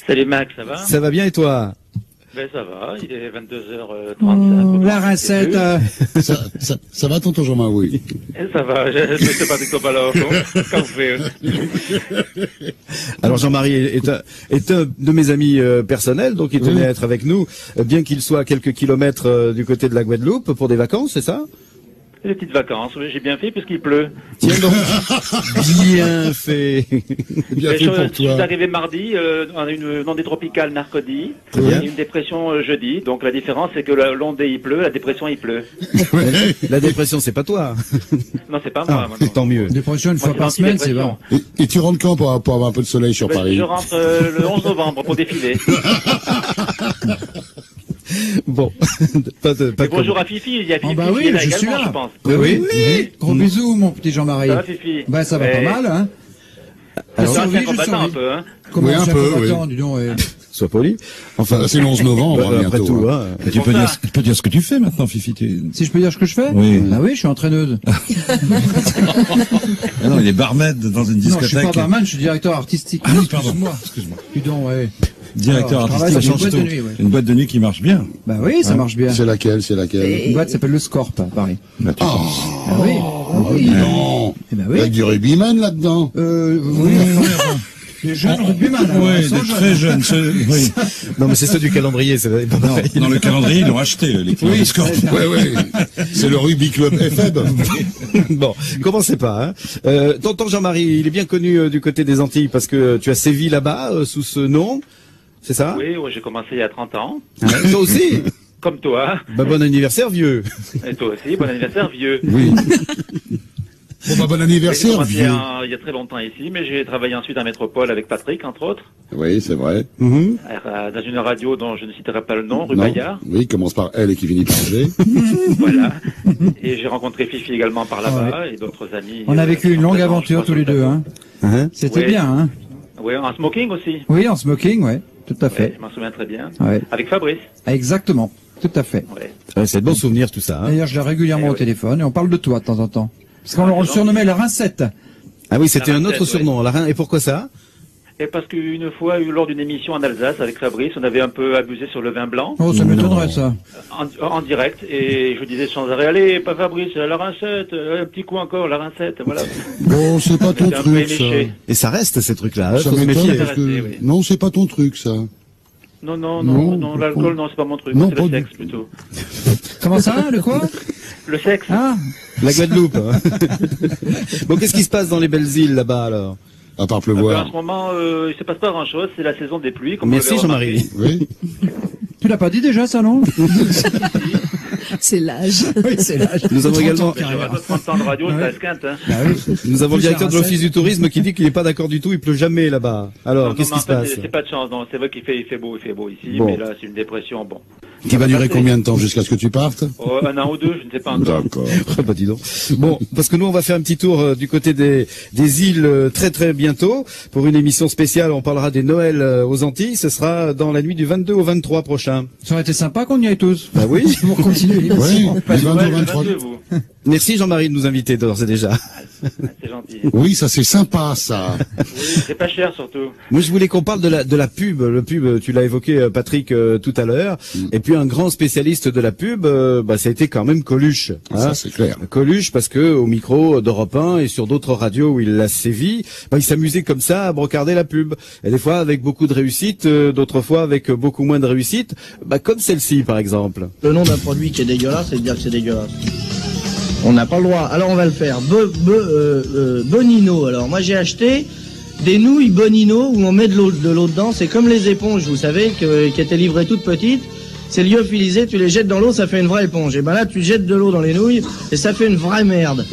Salut Max, ça va? Ça va bien et toi? Ben ça va, il est 22h35. La rincette. Ça va, tonton Jean-Marie? Oui. Ça va, je sais pas du tout alors. Quand vous faites. Alors Jean-Marie est un de mes amis personnels, donc il tenait à être avec nous, bien qu'il soit à quelques kilomètres du côté de la Guadeloupe pour des vacances, c'est ça? Des petites vacances, oui, j'ai bien fait puisqu'il pleut. Tiens donc. Bien fait. Bien fait pour toi. Je suis arrivé mardi, on a une ondée tropicale mercredi, et une dépression jeudi. Donc la différence c'est que l'ondée il pleut, la dépression il pleut. La dépression c'est pas toi. Non, c'est pas moi. Tant mieux. Dépression une fois par semaine, c'est bon. Et tu rentres quand pour avoir un peu de soleil sur Paris? Je rentre le 11 novembre pour défiler. Bon, pas bonjour à Fifi, il y a Fifi oui, qui est là je également, suis là. je pense. Oui. Gros bisous, mon petit Jean-Marie. Ça va, Fifi? Ben, ça va pas mal, hein. Alors, c'est un combattant un peu, hein. Comment oui, un peu, dis donc, Sois poli. Enfin, c'est le 11 novembre, après bientôt. tout, Hein. Tu peux dire ce que tu fais maintenant, Fifi. Si je peux dire ce que je fais? Oui. Ah oui, je suis entraîneuse. Ah non, il est barmaid dans une discothèque. Non, je suis pas barman, je suis directeur artistique. Ah oui, pardon. Excuse-moi. Dis donc, ouais. Directeur artistique, ça change tout. Une boîte de nuit qui marche bien. Bah oui, ça marche bien. C'est laquelle? Une boîte s'appelle le Scorp à Paris. Ah oui. Non. Eh ben oui. Avec du rugbyman là-dedans. Oui. Les jeunes rugbyman. Oui, des très jeunes. Oui. Non, mais c'est ceux du calendrier. Dans le calendrier, ils l'ont acheté, l'équipe de Scorp. Oui. C'est le rugby club FEB. Bon, commencez pas. Hein. Tonton Jean-Marie, il est bien connu du côté des Antilles parce que tu as sévi là-bas sous ce nom. C'est ça? Oui, j'ai commencé il y a 30 ans. Toi aussi? Comme toi. Bah, bon anniversaire, vieux. Et toi aussi, bon anniversaire, vieux. Oui. Bon anniversaire, vieux. Il y a très longtemps ici, mais j'ai travaillé ensuite en métropole avec Patrick, entre autres. Oui, c'est vrai. Dans une radio dont je ne citerai pas le nom, rue Bayard. Oui, il commence par L et qui finit par G. Voilà. Et j'ai rencontré Fifi également par là-bas et d'autres amis. On a vécu une longue aventure tous les deux, hein. C'était bien, hein. Oui, en smoking aussi. Oui, en smoking, ouais. tout à fait. Ouais, je m'en souviens très bien. Ouais. Avec Fabrice. Exactement, tout à fait. C'est de bons souvenirs tout ça. Hein. D'ailleurs, je l'ai régulièrement au téléphone et on parle de toi de temps en temps. Parce qu'on le surnommait la rincette. Ah oui, c'était un autre Rincette, surnom. Et pourquoi ça? Et parce qu'une fois, lors d'une émission en Alsace avec Fabrice, on avait un peu abusé sur le vin blanc. Oh, ça m'étonnerait ça. En direct, et je disais sans arrêt, allez, pas Fabrice, la rincette, un petit coup encore, la rincette, voilà. Bon, c'est pas ton J'étais un peu truc, ça. éméché. Et ça reste ces trucs-là. Hein, Ça faut se m'étonne méfier. parce que... Oui. Non, c'est pas ton truc, ça. Non, l'alcool, non, c'est pas mon truc. Non, C'est pas le du- sexe, plutôt. Comment ça, le quoi? Le sexe. Ah, La Guadeloupe. Hein. Bon, qu'est-ce qui se passe dans les belles îles là-bas alors? À part En pleuvoir. ce moment, il se passe pas grand-chose, c'est la saison des pluies. Comme Merci vous l'avez Jean-Marie. Oui. tu l'as pas dit déjà ça, non? C'est l'âge. Oui, c'est l'âge. Nous avons également, remarqué. J'aurais pas 30 ans de radio, ça esquinte, hein. Bah oui. nous avons le Plus directeur de la l'office du tourisme qui dit qu'il n'est pas d'accord du tout, il pleut jamais là-bas. Alors, Non, qu'est-ce mais qui en se fait, passe? c'est pas de chance, non. C'est vrai qu'il fait beau ici, Bon. mais là, c'est une dépression, bon. Qui va durer combien de temps jusqu'à ce que tu partes? Oh, un an ou deux, je ne sais pas encore. D'accord. Ah bah dis donc. Bon, parce que nous on va faire un petit tour du côté des îles très très bientôt pour une émission spéciale. On parlera des Noëls aux Antilles. Ce sera dans la nuit du 22 au 23 prochain. Ça aurait été sympa qu'on y aille tous. Bah oui. Pour continuer l'émission. Oui, Pas du de 22 au Noël, 23. 22, vous. Merci Jean-Marie de nous inviter d'ores et déjà. C'est gentil. Oui, ça c'est sympa, ça. Oui, c'est pas cher, surtout. Moi je voulais qu'on parle de la pub. Le pub, tu l'as évoqué Patrick tout à l'heure. Et puis un grand spécialiste de la pub, ça a été quand même Coluche. Hein. Ça c'est clair. Coluche, parce que au micro d'Europe 1 et sur d'autres radios où il l'a sévi, il s'amusait comme ça à brocarder la pub. Et des fois avec beaucoup de réussite, d'autres fois avec beaucoup moins de réussite, comme celle-ci par exemple. Le nom d'un produit qui est dégueulasse, c'est de dire que c'est dégueulasse. On n'a pas le droit. Alors on va le faire. Bonino. Alors moi j'ai acheté des nouilles Bonino où on met de l'eau dedans. C'est comme les éponges, vous savez, qui étaient livrées toutes petites. C'est lyophilisé, tu les jettes dans l'eau, ça fait une vraie éponge. Et ben là, tu jettes de l'eau dans les nouilles et ça fait une vraie merde.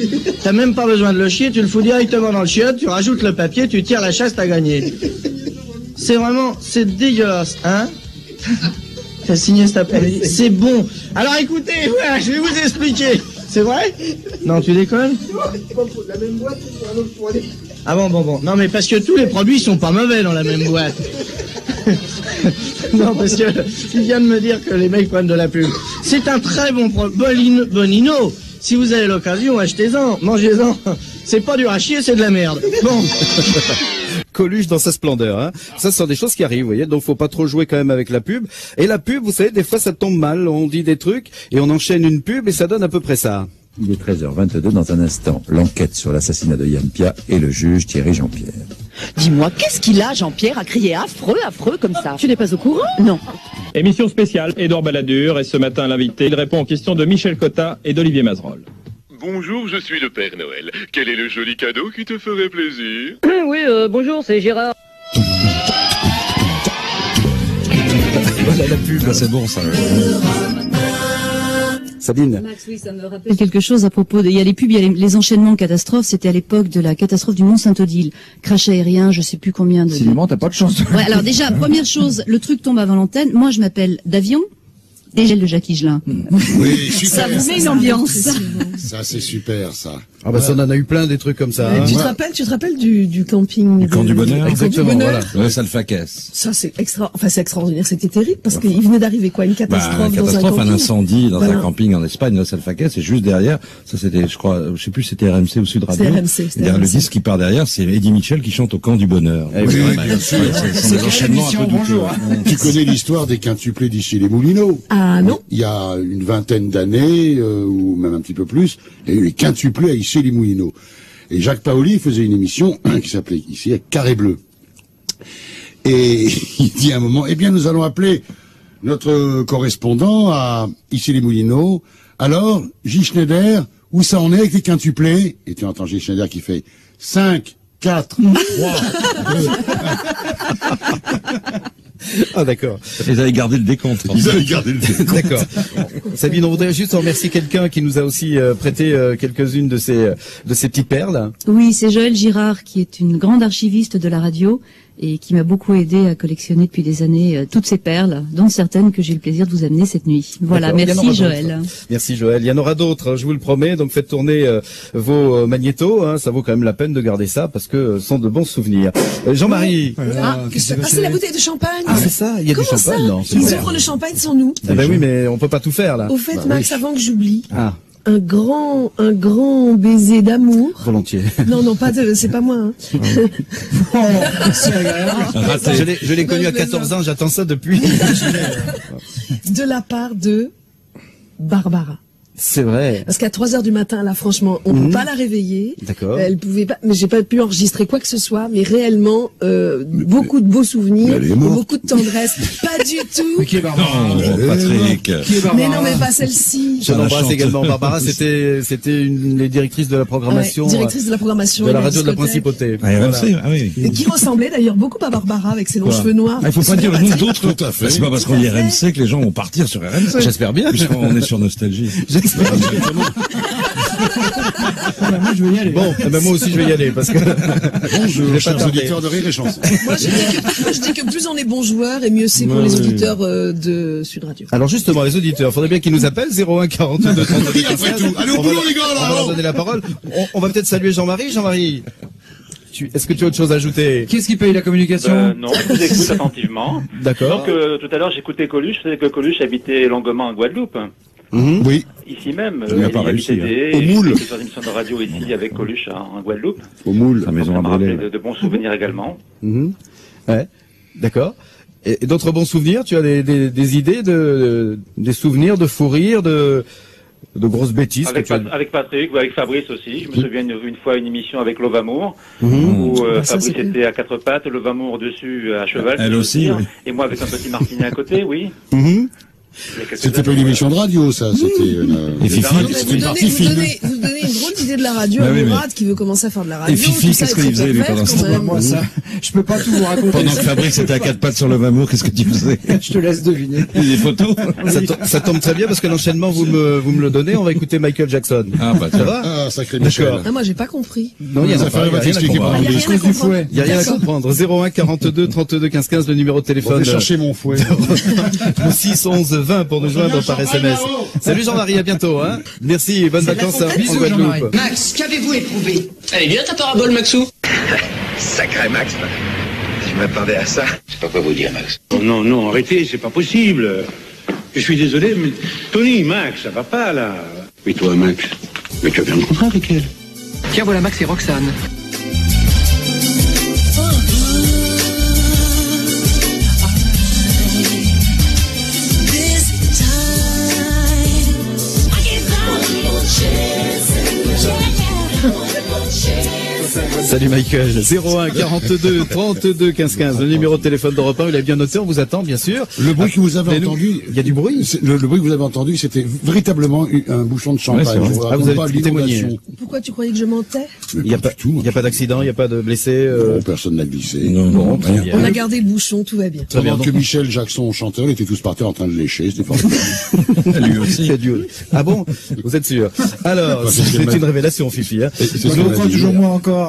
T'as même pas besoin de le chier, tu le fous directement dans le chiotte, tu rajoutes le papier, tu tires la chasse, t'as gagné. C'est dégueulasse, hein? T'as signé cet après-midi. C'est bon. Alors écoutez, voilà, je vais vous expliquer. C'est vrai? Non, tu déconnes? La même boîte sur un autre produit. Ah bon. Non, mais parce que tous les produits sont pas mauvais dans la même boîte. Non, parce que il vient de me dire que les mecs prennent de la pub. C'est un très bon produit. Bonino. Si vous avez l'occasion, achetez-en, mangez-en. C'est pas du rachier, c'est de la merde. Bon. Coluche dans sa splendeur, hein. Ça, ce sont des choses qui arrivent, vous voyez. Donc, faut pas trop jouer quand même avec la pub. Et la pub, vous savez, des fois, ça tombe mal. On dit des trucs et on enchaîne une pub et ça donne à peu près ça. Il est 13h22 dans un instant. L'enquête sur l'assassinat de Yann Pia et le juge Thierry Jean-Pierre. Dis-moi, qu'est-ce qu'il a, Jean-Pierre, à crier affreux comme ça? Tu n'es pas au courant? Non. Émission spéciale, Édouard Balladur, et ce matin, l'invité, il répond aux questions de Michel Cotta et d'Olivier Mazerolle. Bonjour, je suis le Père Noël. Quel est le joli cadeau qui te ferait plaisir? Oui, bonjour, c'est Gérard. Voilà la pub. C'est bon, ça. Sabine. Max, oui, ça me rappelle quelque chose à propos il y a les pubs, il y a les enchaînements de catastrophes, c'était à l'époque de la catastrophe du Mont Saint-Odile. Crash aérien, je sais plus combien de... Sinon, t'as pas de chance. Ouais, alors déjà, première chose, le truc tombe avant l'antenne. Moi, je m'appelle Davion. Et j'ai le Jacques Higelin. Oui, super. Ça vous met une ambiance. Ça, c'est super, ça. Ah bah ça, on en a eu plein des trucs comme ça. Mais Hein. tu te rappelles du camping Du camp du bonheur. Exactement, bonheur. voilà. Ouais, Salfakès. Ça, c'est extraordinaire. C'était terrible parce qu'il venait d'arriver quoi? Une catastrophe, Une dans un catastrophe, camping. un incendie dans Voilà. un camping en Espagne, Los Alfakès, et juste derrière, ça c'était, je crois, je sais plus si c'était RMC ou Sud Radio. C'est RMC, c'était Et derrière le RMC. disque qui part derrière, c'est Eddie Mitchell qui chante au camp du bonheur. Eh oui, Ouais, bien sûr. C'est des enchaînements un peu douteux. Tu connais l'histoire des quintuplés d'ici les Moulineaux? Ah non. Il y a une vingtaine d'années, ou même un petit peu plus, il y a eu les quintuplés à Issy les Moulineaux. Et Jacques Paoli faisait une émission qui s'appelait ici Carré Bleu. Et il dit à un moment, eh bien nous allons appeler notre correspondant à Issy les Moulineaux. Alors, J. Schneider, où ça en est avec les quintuplés? Et tu entends J. Schneider qui fait 5, 4, 3, 2, Ah d'accord. Ils avaient gardé le décompte. Ils avaient gardé le décompte. D'accord. Sabine, on voudrait juste remercier quelqu'un qui nous a aussi prêté quelques-unes de ces petites perles. Oui, c'est Joël Girard, qui est une grande archiviste de la radio et qui m'a beaucoup aidé à collectionner depuis des années toutes ces perles, dont certaines que j'ai eu le plaisir de vous amener cette nuit. Voilà, D'accord. Il y en aura merci d'autres. Joël. Merci Joël. Il y en aura d'autres, hein, je vous le promets. Donc faites tourner vos magnétos. Hein, ça vaut quand même la peine de garder ça parce que ce sont de bons souvenirs. Jean-Marie. Ah, c'est la bouteille de champagne. Ah, c'est ça, il y a du champagne, non? Ils ouvrent le champagne sans nous. Ah ben oui, mais on peut pas tout faire, là. Au fait, Max, avant que j'oublie. Ah. Un grand baiser d'amour. Volontiers. Non, c'est pas moi, hein. Je l'ai connu à 14 ans, j'attends ça depuis. De la part de Barbara. C'est vrai. Parce qu'à 3h du matin, là, franchement, on peut pas la réveiller. D'accord. Elle pouvait pas, mais j'ai pas pu enregistrer quoi que ce soit, mais réellement, beaucoup de beaux souvenirs, beaucoup de tendresse. Pas du tout. Mais qui est Barbara? Non, Patrick. Mais non, mais pas celle-ci. Je l'embrasse également. Barbara, c'était une des directrices de la programmation. Directrice de la programmation. De la radio de la Principauté. Ah, RMC, ah oui. Et qui ressemblait d'ailleurs beaucoup à Barbara avec ses longs cheveux noirs. Il faut pas dire le nom d'autres. Tout à fait. C'est pas parce qu'on dit RMC que les gens vont partir sur RMC. J'espère bien. Puisqu'on est sur Nostalgie. J'espère bien. Moi, je vais y aller. Bon, moi aussi je vais y aller parce que bonjour, chers auditeurs de Rire et Chanson. Moi, je dis que plus on est bons joueurs et mieux c'est pour les auditeurs de Sud Radio. Alors justement, les auditeurs, faudrait bien qu'ils nous appellent 01 42 32 après tout. Allez au boulot les gars là. On va leur donner la parole. On va peut-être saluer Jean-Marie. Jean-Marie, est-ce que tu as autre chose à ajouter? Qui est-ce qui paye la communication? Non, je vous écoute attentivement. D'accord. Donc tout à l'heure j'écoutais Coluche, je sais que Coluche habitait longuement en Guadeloupe. Oui. Ici même, il n'a pas réussi. Au Moule. Sur l'émission de radio ici avec Coluche en Guadeloupe. Au Moule. Sa maison ça à m'a rappelé brûler. de bons souvenirs également. Ouais. D'accord. Et d'autres bons souvenirs? Tu as des idées des souvenirs de fou rire, de grosses bêtises? Avec Patrick ou avec Fabrice aussi. Je me souviens une fois une émission avec Lovamour où Fabrice était à quatre pattes, Lovamour dessus à cheval. Elle aussi. Oui. Et moi avec un petit martinet à côté, oui. C'était pas une émission de radio, ça. C'était Vous donnez une drôle d'idée de la radio à Mourad qui veut commencer à faire de la radio. Et Fifi, qu'est-ce qu'il faisait, lui, pendant ce temps? Moi, ça, je peux pas tout vous raconter. Pendant que Fabrice était à quatre pattes sur le Vamour, qu'est-ce que tu faisais? Je te laisse deviner. Des photos? Ça tombe très bien parce que l'enchaînement, vous me le donnez, on va écouter Michael Jackson. Ah, bah, ça va? Ah, sacré Michel. Ah, moi, j'ai pas compris. Non, il y a rien à comprendre. 01 42 32 15 15, le numéro de téléphone. Je vais chercher mon fouet. 6 11 20 pour nous joindre par SMS. Salut Jean-Marie, à bientôt, hein. Merci et bonnes vacances en Guadeloupe. Max, qu'avez-vous éprouvé? Elle est bien ta parabole, Maxou. Sacré Max, je m'attendais à ça. Je sais pas quoi vous dire, Max. Oh non, arrêtez, c'est pas possible. Je suis désolé, mais Tony, Max, ça va pas, là. Mais toi, Max, mais tu as bien rencontré avec elle. Tiens, voilà Max et Roxane. Salut Michael, 01 42 32 15 15, le numéro de téléphone d'Europe 1, il a bien noté, on vous attend bien sûr. Le bruit que vous avez entendu, il y a du bruit. Le bruit que vous avez entendu, c'était véritablement un bouchon de champagne. Ouais, vous avez témoigné. Pourquoi tu croyais que je mentais? Il n'y a pas d'accident, il n'y a pas de blessés. Non, personne n'a glissé. Non, très bien. On a gardé le bouchon, tout va bien. Pendant que Michel Jackson, chanteur, était tous par terre en train de lécher, c'était formidable. Lui aussi. Ah bon? Vous êtes sûr? Alors, c'est une révélation, Fifi, hein. Toujours moi encore.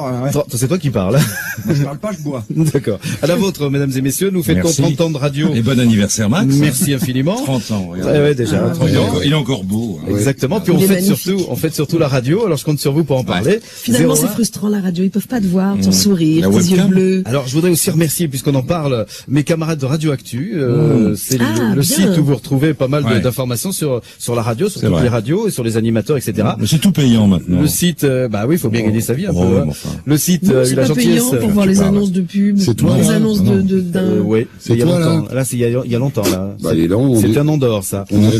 C'est toi qui parles. Moi, je parle pas, je bois. D'accord. À la vôtre, mesdames et messieurs, nous fêtons 30 ans de radio. Et bon anniversaire, Max. Merci infiniment. 30 ans, ouais, déjà. 30 ans. Il est encore beau. Hein. Exactement. Puis on fête surtout la radio. Alors je compte sur vous pour en parler. Finalement, c'est frustrant, la radio. Ils peuvent pas te voir, ton sourire, tes yeux bleus. Alors je voudrais aussi remercier, puisqu'on en parle, mes camarades de Radio Actu. C'est le site où vous retrouvez pas mal d'informations sur la radio, sur toutes les radios et sur les animateurs, etc. Mais c'est tout payant maintenant. Le site, bah oui, il faut bien gagner sa vie un peu. Le site, il a gentillesse. Pour voir les annonces de pub, les annonces d'un. Oui, c'est il y a longtemps. Là, c'est il y a longtemps là. C'est un an d'or, ça. On avait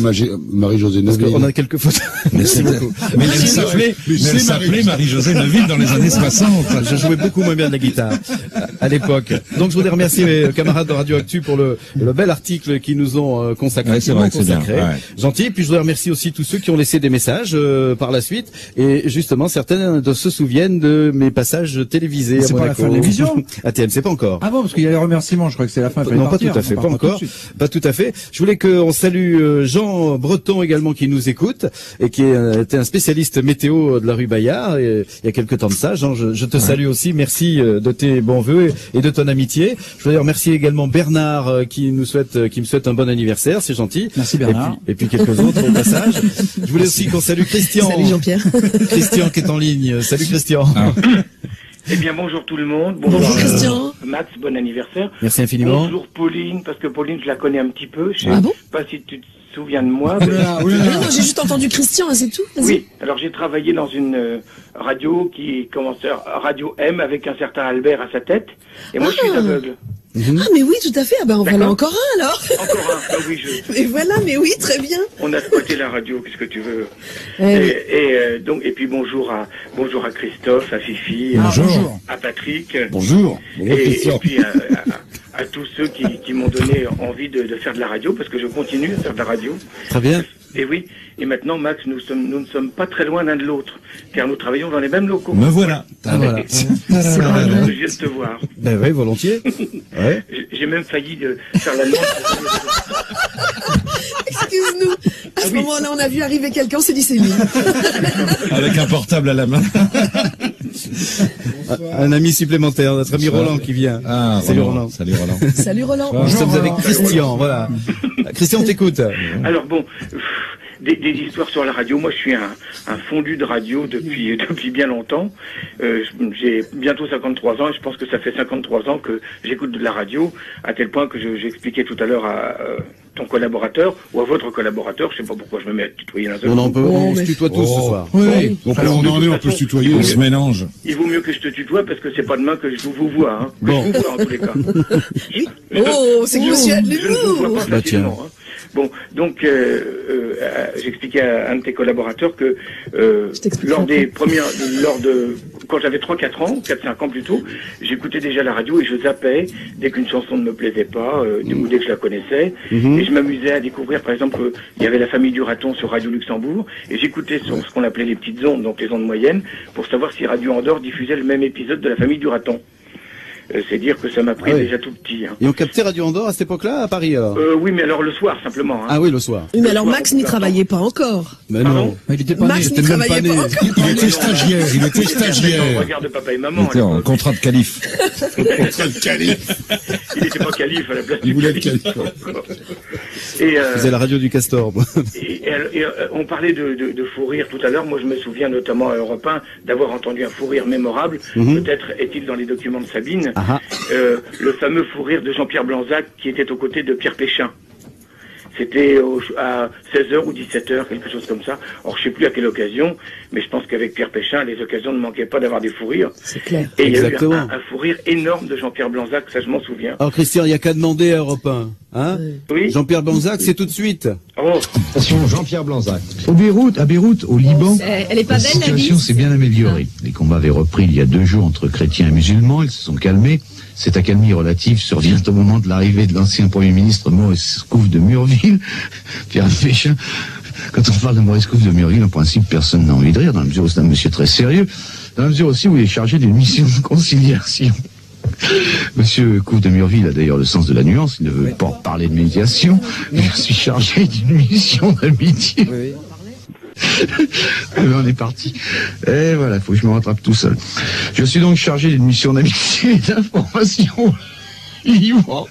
Marie-Josée Neuville. On a quelques photos. Merci beaucoup. Mais elle s'appelait Marie-Josée Neuville dans les années 60. Je jouais beaucoup moins bien de la guitare à l'époque. Donc je voudrais remercier mes camarades de Radio Actu pour le bel article qu'ils nous ont consacré. C'est vrai que c'est bien. Gentil. Puis je voudrais remercier aussi tous ceux qui ont laissé des messages par la suite. Et justement, certains se souviennent de mes passages télévisés. C'est pas la fin de l'émission. À TMC, pas encore. Ah bon, parce qu'il y a les remerciements, je crois que c'est la fin. Non, pas tout à fait, pas encore. Pas tout à fait. Je voulais qu'on salue Jean Breton également qui nous écoute et qui était un spécialiste météo de la rue Bayard il y a quelques temps de ça. Jean, je te salue aussi. Merci de tes bons vœux et de ton amitié. Je voudrais remercier également Bernard qui me souhaite un bon anniversaire. C'est gentil. Merci Bernard. Et puis quelques autres au passage. Je voulais aussi qu'on salue Christian. Salut Jean-Pierre. Christian qui est en ligne. Salut Christian. Eh bien, bonjour tout le monde. Bonjour Christian. Max, bon anniversaire. Merci infiniment. Bonjour Pauline, parce que Pauline, je la connais un petit peu. Je sais bon pas si tu te souviens de moi. Ah non, j'ai juste entendu Christian, c'est tout. Vas-y. Oui, alors j'ai travaillé dans une radio qui commence Radio M avec un certain Albert à sa tête. Et moi, je suis aveugle. Ah mais oui, tout à fait. Ah ben on va là encore un alors. Encore un. Ah oui, Et voilà, mais oui, très bien. On a squatté la radio, qu'est-ce que tu veux. Donc et puis bonjour à Christophe, à Fifi, à Patrick. Bonjour. Et puis à tous ceux qui m'ont donné envie de faire de la radio, parce que je continue à faire de la radio. Très bien. Et oui, et maintenant Max, nous ne sommes pas très loin l'un de l'autre, car nous travaillons dans les mêmes locaux. Me voilà. Voilà. C'est je viens de te voir. Ben oui, volontiers. Ouais. J'ai même failli faire l'annonce. Excuse-nous. À ce moment-là, on a vu arriver quelqu'un, on s'est dit c'est lui. Avec un portable à la main. Un ami supplémentaire, notre ami Roland qui vient. Ah, salut Roland. Salut Roland. Salut Roland. Nous sommes avec Christian, voilà. Christian, on t'écoute. Alors bon, des histoires sur la radio. Moi, je suis un fondu de radio depuis bien longtemps. J'ai bientôt 53 ans et je pense que ça fait 53 ans que j'écoute de la radio, à tel point que j'expliquais tout à l'heure à ton collaborateur ou à votre collaborateur, je sais pas pourquoi je me mets à tutoyer d'un seul coup. On se tutoie tous ce soir. Oui. Alors on en est, on peut se tutoyer. On se mélange. Il vaut mieux que je te tutoie parce que c'est pas demain que je vous vois, hein. Bon. Je vous vois en tous les cas. Oh, c'est que je suis à Je ne vous vois pas facilement, hein. Bon, donc j'expliquais à un de tes collaborateurs que quand j'avais 3-4 ans, 4-5 ans plutôt, j'écoutais déjà la radio et je zappais dès qu'une chanson ne me plaisait pas, ou dès que je la connaissais, et je m'amusais à découvrir, par exemple, il y avait La Famille du Raton sur Radio Luxembourg, et j'écoutais sur ce qu'on appelait les petites ondes, donc les ondes moyennes, pour savoir si Radio Andorre diffusait le même épisode de La Famille du Raton. C'est dire que ça m'a pris déjà tout petit. Hein. Et on captait Radio Andorre à cette époque-là, à Paris alors Oui, mais alors le soir, simplement. Hein. Ah oui, le soir. Mais alors Max n'y travaillait pas encore. Mais non. Il était pas né, Max j'étais n'y même pas travaillait né. pas encore. Il était stagiaire, Regarde papa et maman. Il était en contrat de calife. Contrat de calife. Il n'était pas calife à la place Il du voulait être calife. calife. Et faisait la radio du Castor. on parlait de fou rire tout à l'heure. Moi, je me souviens notamment à Europe 1 d'avoir entendu un fou rire mémorable. Peut-être est-il dans les documents de Sabine. Le fameux fou rire de Jean-Pierre Blanzac qui était aux côtés de Pierre Péchin. C'était à 16h ou 17h, quelque chose comme ça. Or, je sais plus à quelle occasion, mais je pense qu'avec Pierre Péchin, les occasions ne manquaient pas d'avoir des fous rires. C'est clair. Et il y a eu un fou rire énorme de Jean-Pierre Blanzac, ça je m'en souviens. Alors Christian, il n'y a qu'à demander à Europe 1. Hein Oui. Jean-Pierre Blanzac, c'est tout de suite. Oh. Station Jean-Pierre Blanzac. À Beyrouth, au Liban, Elle est pas la belle, la situation vie. s'est bien améliorée. Les combats avaient repris il y a 2 jours entre chrétiens et musulmans, ils se sont calmés. Cette accalmie relative survient au moment de l'arrivée de l'ancien Premier ministre Maurice Couve de Murville, Pierre Péchin. Quand on parle de Maurice Couve de Murville, en principe, personne n'a envie de rire, dans la mesure où c'est un monsieur très sérieux, dans la mesure aussi où il est chargé d'une mission de conciliation. Monsieur Couve de Murville a d'ailleurs le sens de la nuance, il ne veut pas parler de médiation, mais je suis chargé d'une mission d'amitié. On est parti. Et voilà, faut que je me rattrape tout seul. Je suis donc chargé d'une mission d'amitié et d'information libre,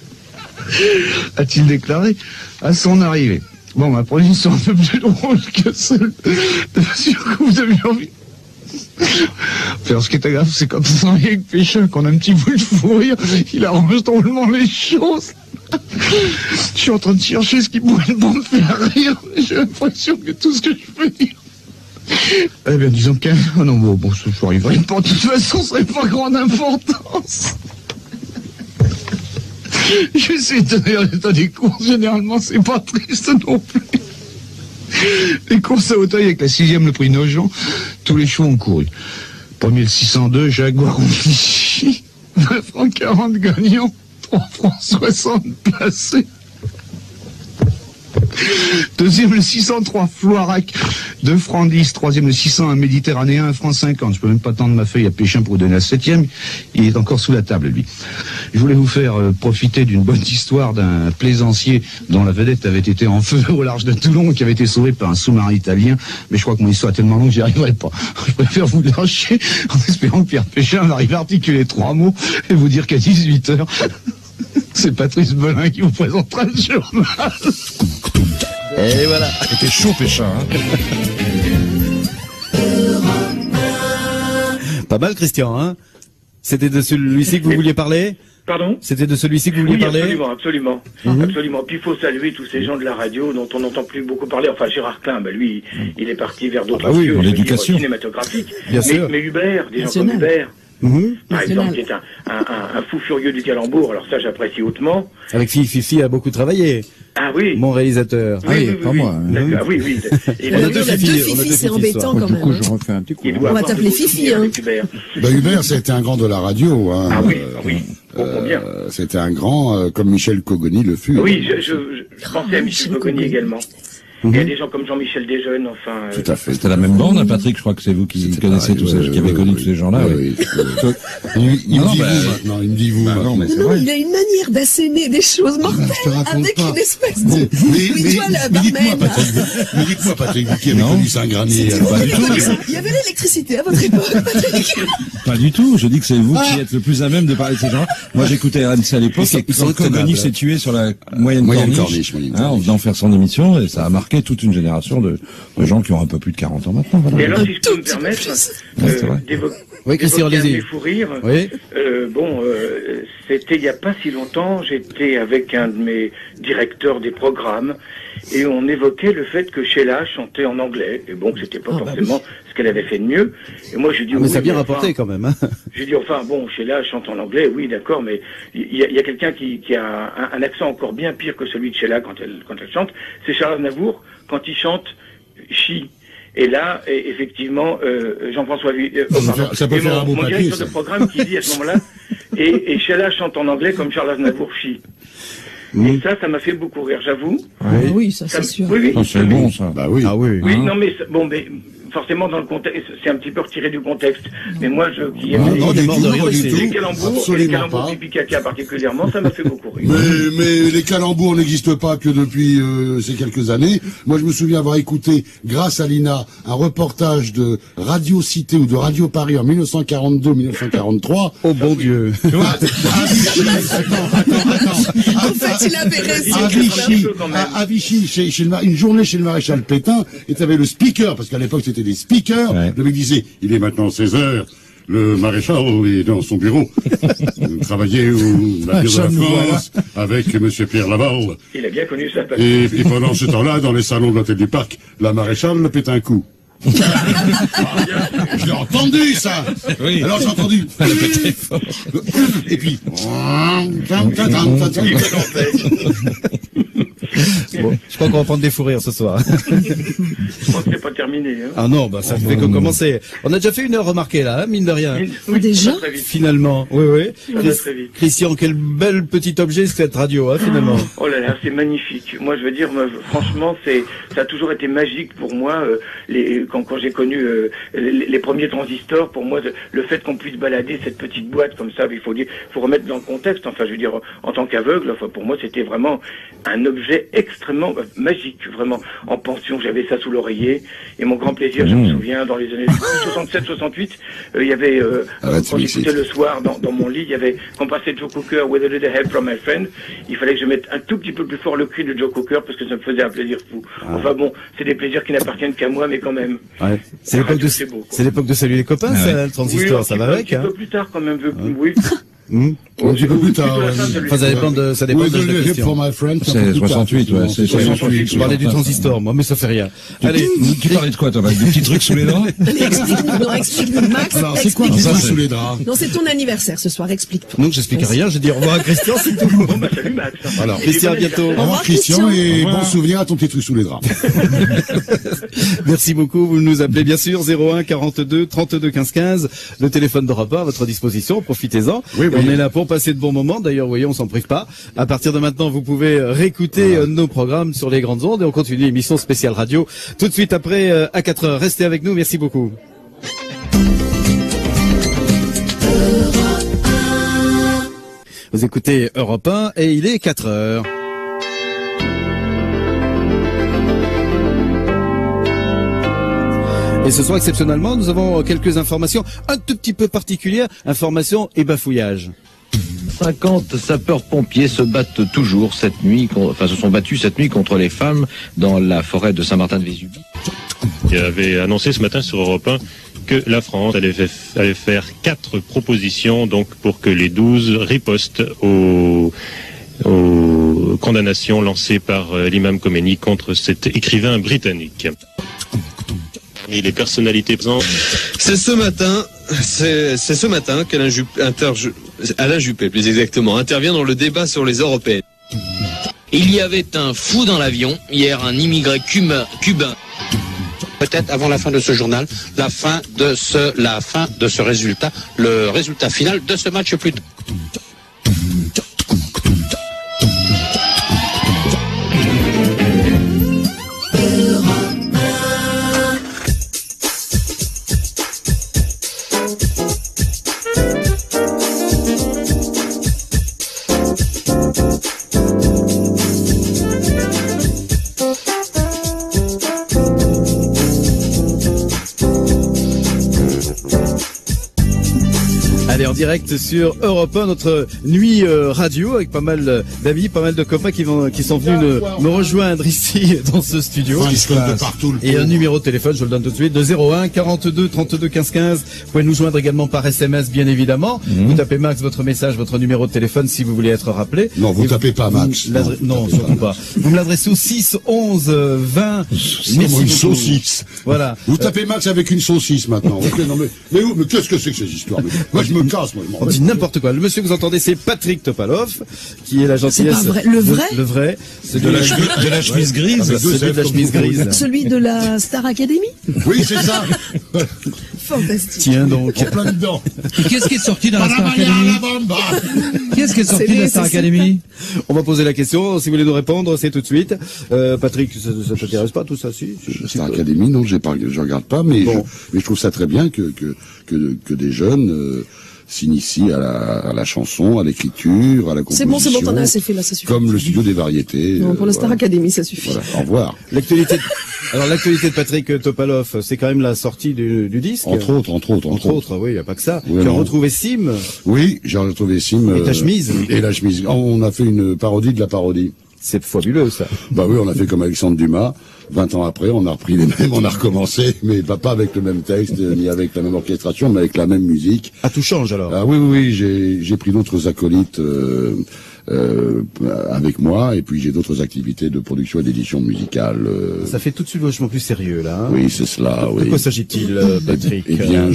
a-t-il déclaré à son arrivée. Bon, ma proposition un peu plus drôle que celle de monsieur Couve de Murville. Alors, ce qui est grave, c'est quand on s'en vient avec Péchin, qu'on a un petit bout de fou rire, il arrange drôlement les choses. Je suis en train de chercher ce qui pourrait me faire rire. J'ai l'impression que tout ce que je peux dire. Eh bien, disons que... Oh non, bon, ce soir, il va de toute façon, ça n'a pas grande importance. J'essaie de tenir l'état des courses, généralement, c'est pas triste non plus. Les courses à Auteuil avec la 6e, le prix Nogent, tous les chevaux ont couru. Premier, le 602, Jaguar Clichy, 9 francs 40 gagnants, 3 francs 60 placés. Deuxième, le 603 Floirac, 2 francs 10. Troisième, le 601 Méditerranéen, 1 franc 50. Je peux même pas tendre ma feuille à Péchin pour vous donner la 7e. Il est encore sous la table, lui. Je voulais vous faire profiter d'une bonne histoire d'un plaisancier dont la vedette avait été en feu au large de Toulon et qui avait été sauvé par un sous-marin italien. Mais je crois que mon histoire est tellement longue que j'y arriverai pas. Je préfère vous lâcher en espérant que Pierre Péchin va arriver à articuler 3 mots et vous dire qu'à 18h, c'est Patrice Belin qui vous présentera le journal. Et voilà. C'était chaud, Péchin. Hein. Pas mal, Christian, hein? C'était de celui-ci que vous vouliez parler? Pardon? C'était de celui-ci que vous vouliez parler? Absolument. Absolument. Puis il faut saluer tous ces gens de la radio dont on n'entend plus beaucoup parler. Enfin, Gérard Klein, lui, il est parti vers d'autres cieux, l'éducation cinématographiques. Bien sûr. Mais Hubert, des gens comme Hubert, par exemple, qui est un fou furieux du calembour. Alors ça, j'apprécie hautement. Avec Fifi a beaucoup travaillé. Ah oui. Mon réalisateur. Pas moi. D'accord, oui. Et on a deux Fifi, c'est embêtant quand même. Du coup, je refais un petit coup. On va t'appeler Fifi, hein. Hubert, c'était un grand de la radio, hein. Ah oui. Bien. C'était un grand, comme Michel Cogoni le fut. Oui, je pensais à Michel Cogoni également. Il y a des gens comme Jean-Michel Desjeunes, enfin... Tout à fait. C'était la même bande, hein, Patrick, je crois que c'est vous qui connaissez tous ces, qui avez connu tous ces gens-là. Il me dit vous maintenant. Non, il a une manière d'asséner des choses mortelles avec une espèce de... Mais dites-moi, Patrick, vous qui avez connu Saint-Granier. Il y avait l'électricité à votre époque, Patrick. Pas du tout, je dis que c'est vous qui êtes le plus à même de parler de ces gens. Moi, j'écoutais RMC à l'époque, quand Cogoni s'est tué sur la moyenne corniche, en venant faire son émission, et ça a marqué toute une génération de gens qui ont un peu plus de 40 ans maintenant. Voilà. Et alors, si je peux me permettre d'évoquer un fou rire, c'était il n'y a pas si longtemps, j'étais avec un de mes directeurs des programmes, et on évoquait le fait que Sheila chantait en anglais, et bon, c'était pas forcément ce qu'elle avait fait de mieux. Et moi, j'ai dit... mais ça a bien rapporté quand même. J'ai dit, Sheila chante en anglais, oui, d'accord, mais il y a quelqu'un qui a un accent encore bien pire que celui de Sheila quand elle chante, c'est Charles Aznavour, quand il chante Chi. Et là, effectivement, Jean-François ça peut faire un beau mon directeur de programme qui dit à ce moment-là, et Sheila chante en anglais comme Charles Aznavour Chi. Et ça m'a fait beaucoup rire, j'avoue. Oui, ça c'est sûr. Oui. C'est bon, ça. Bah oui. Ah oui. Oui, non, mais forcément dans le contexte, c'est un petit peu retiré du contexte. Mais moi, qui aime les calembours du Picaca particulièrement, ça m'a fait beaucoup rire. Mais les calembours n'existent pas que depuis ces quelques années. Moi, je me souviens avoir écouté, grâce à Lina, un reportage de Radio Cité ou de Radio Paris en 1942-1943. Oh bon Dieu. En fait, il avait raison. À Vichy, une journée chez le maréchal Pétain, et tu avais le speaker, parce qu'à l'époque c'était des speakers, le mec disait, il est maintenant 16h, le maréchal est dans son bureau. Vous travaillez au navire de la France avec monsieur Pierre Laval. Il a bien connu ça. Et pendant ce temps-là, dans les salons de l'hôtel du Parc, la maréchale le pète un coup. Je l'ai entendu ça. Oui. Alors j'ai entendu. Et puis. Bon, je crois qu'on va prendre des fous rires ce soir. Je crois que c'est pas terminé. Hein. Ah non, ça ne fait que commencer. On a déjà fait une heure remarquée là, hein, mine de rien. Oui, déjà. Finalement, oui. Christian, quel bel petit objet cette radio, hein, finalement. Oh là là, c'est magnifique. Moi, je veux dire, franchement, ça a toujours été magique pour moi. Quand j'ai connu les premiers transistors, pour moi, le fait qu'on puisse balader cette petite boîte comme ça, il faut remettre dans le contexte. Enfin, je veux dire, en tant qu'aveugle, pour moi, c'était vraiment un objet extrêmement magique, vraiment. En pension, j'avais ça sous l'oreiller, et mon grand plaisir, je me souviens, dans les années 67-68, il y avait, quand j'écoutais le soir dans mon lit, il y avait, quand passait Joe Cooker, With a Little Help from My Friend, il fallait que je mette un tout petit peu plus fort le cri de Joe Cooker, parce que ça me faisait un plaisir fou. Enfin bon, c'est des plaisirs qui n'appartiennent qu'à moi, mais quand même. Ouais. C'est l'époque de Salut les copains, ça, le transistor, ça va avec, hein. Un peu plus tard, quand même, oui. Un petit peu plus tard. Enfin, ça dépend de la question. C'est 68, ouais. C'est 68. Je parlais du transistor, moi, mais ça fait rien. Allez. Tu parlais de quoi, toi? Des petits trucs sous les draps? Explique-nous, Max. Alors, c'est quoi, ça, sous les draps? Non, c'est ton anniversaire ce soir, explique-toi. Non, j'explique rien, je dis au revoir à Christian, c'est tout. Bon, bah, salut, Max. Alors, Christian, à bientôt. Au revoir, Christian, et bon souvenir à ton petit truc sous les draps. Merci beaucoup. Vous nous appelez, bien sûr, 01 42 32 15 15. Le téléphone d'Europe 1 à votre disposition. Profitez-en. Oui. On est là pour passer de bons moments. D'ailleurs, vous voyez, on s'en prive pas. À partir de maintenant, vous pouvez réécouter nos programmes sur les grandes ondes, et on continue l'émission spéciale radio tout de suite après à 4h. Restez avec nous. Merci beaucoup. Vous écoutez Europe 1 et il est 4h. Et ce soir, exceptionnellement, nous avons quelques informations un tout petit peu particulières, informations et bafouillages. 50 sapeurs-pompiers se battent toujours cette nuit, se sont battus cette nuit contre les femmes dans la forêt de Saint-Martin-de-Vésubie. Il avait annoncé ce matin sur Europe 1 que la France allait faire 4 propositions donc pour que les 12 ripostent aux condamnations lancées par l'imam Khomeini contre cet écrivain britannique. Parmi les personnalités présentes, c'est ce matin qu'Alain Juppé, plus exactement, intervient dans le débat sur les européennes. Il y avait un fou dans l'avion, hier un immigré cubain. Peut-être avant la fin de ce journal, la fin de ce résultat, le résultat final de ce match plutôt. Allez, en direct sur Europe 1, notre nuit radio, avec pas mal d'amis, pas mal de copains qui sont venus me rejoindre ici dans ce studio. Et un numéro de téléphone, je le donne tout de suite, de 01 42 32 15 15. Vous pouvez nous joindre également par SMS, bien évidemment. Vous tapez Max, votre message, votre numéro de téléphone si vous voulez être rappelé. Non, vous tapez pas Max. Non, surtout pas. Vous me l'adressez au 6 11 20. Une saucisse. Voilà. Vous tapez Max avec une saucisse maintenant. Okay, non, mais qu'est-ce que c'est que ces histoires? Moi, je me casse, moi. On dit n'importe quoi. Le monsieur que vous entendez, c'est Patrick Topalov, qui est la gentillesse. C'est pas vrai. Le vrai? Le vrai. C'est de la chemise grise. C'est de la chemise grise. Celui de la Star Academy? Oui, c'est ça. Fantastique. Tiens donc. En plein dedans. Qu'est-ce qui est sorti dans la Star Academy? Qu'est-ce qui est sorti de la Star Academy? On va poser la question. Si vous voulez nous répondre, c'est tout de suite. Patrick, ça t'intéresse pas tout ça, si? Star Academy, non, je regarde pas, mais je trouve ça très bien que des jeunes s'initient à la chanson, à l'écriture, à la composition. C'est bon, t'en as assez fait là, ça suffit. Comme le studio des variétés. Non, pour la Star Academy, ça suffit. Voilà, au revoir. L'actualité de Patrick Topalov, c'est quand même la sortie du disque. Entre autres, oui, il n'y a pas que ça. Oui, tu as retrouvé Sim. Oui, j'ai retrouvé Sim. Et ta chemise. Et la chemise. On a fait une parodie de la parodie. C'est fabuleux, ça. Bah oui, on a fait comme Alexandre Dumas. 20 ans après, on a repris les mêmes, on a recommencé, mais pas avec le même texte, ni avec la même orchestration, mais avec la même musique. Ah, tout change alors? Ah oui, j'ai pris d'autres acolytes, avec moi, et puis j'ai d'autres activités de production et d'édition musicale. Ça fait tout de suite vachement plus sérieux, là. Hein. Oui, c'est cela, oui. De quoi s'agit-il, Patrick? Eh bien,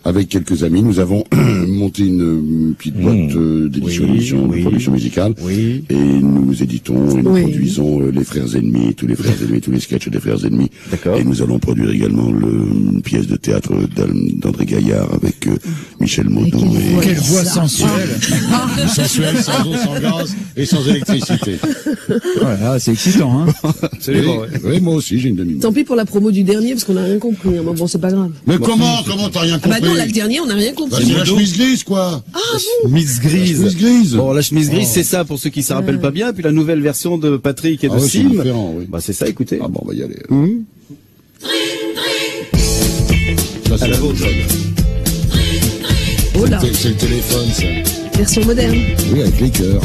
avec quelques amis, nous avons monté une petite boîte d'édition, de production musicale. Oui. Et nous éditons et nous produisons les Frères Ennemis, tous les sketchs des Frères Ennemis. D'accord. Et nous allons produire également une pièce de théâtre d'André Gaillard avec Michel Maudon. Quelle voix sensuelle! Sensuelle, sans eau, sans gaz et sans électricité. Voilà, c'est excitant, hein. Absolument. Oui, moi aussi, j'ai une demi-minute. Tant pis pour la promo du dernier, parce qu'on n'a rien compris. Hein. Bon, c'est pas grave. Mais comment t'as rien compris? Ah bah non, là, le dernier, on n'a rien compris. C'est la chemise grise, quoi. Ah bon? Chemise grise. La chemise grise. Bon, la chemise grise, c'est ça pour ceux qui ne se rappellent pas bien. Puis la nouvelle version de Patrick et de Sim. Bah, c'est ça, écoutez. Ah bon, on va y aller. Ça, à la vôtre. Oh là. C'est le téléphone, ça. Version moderne. Oui, avec les cœurs.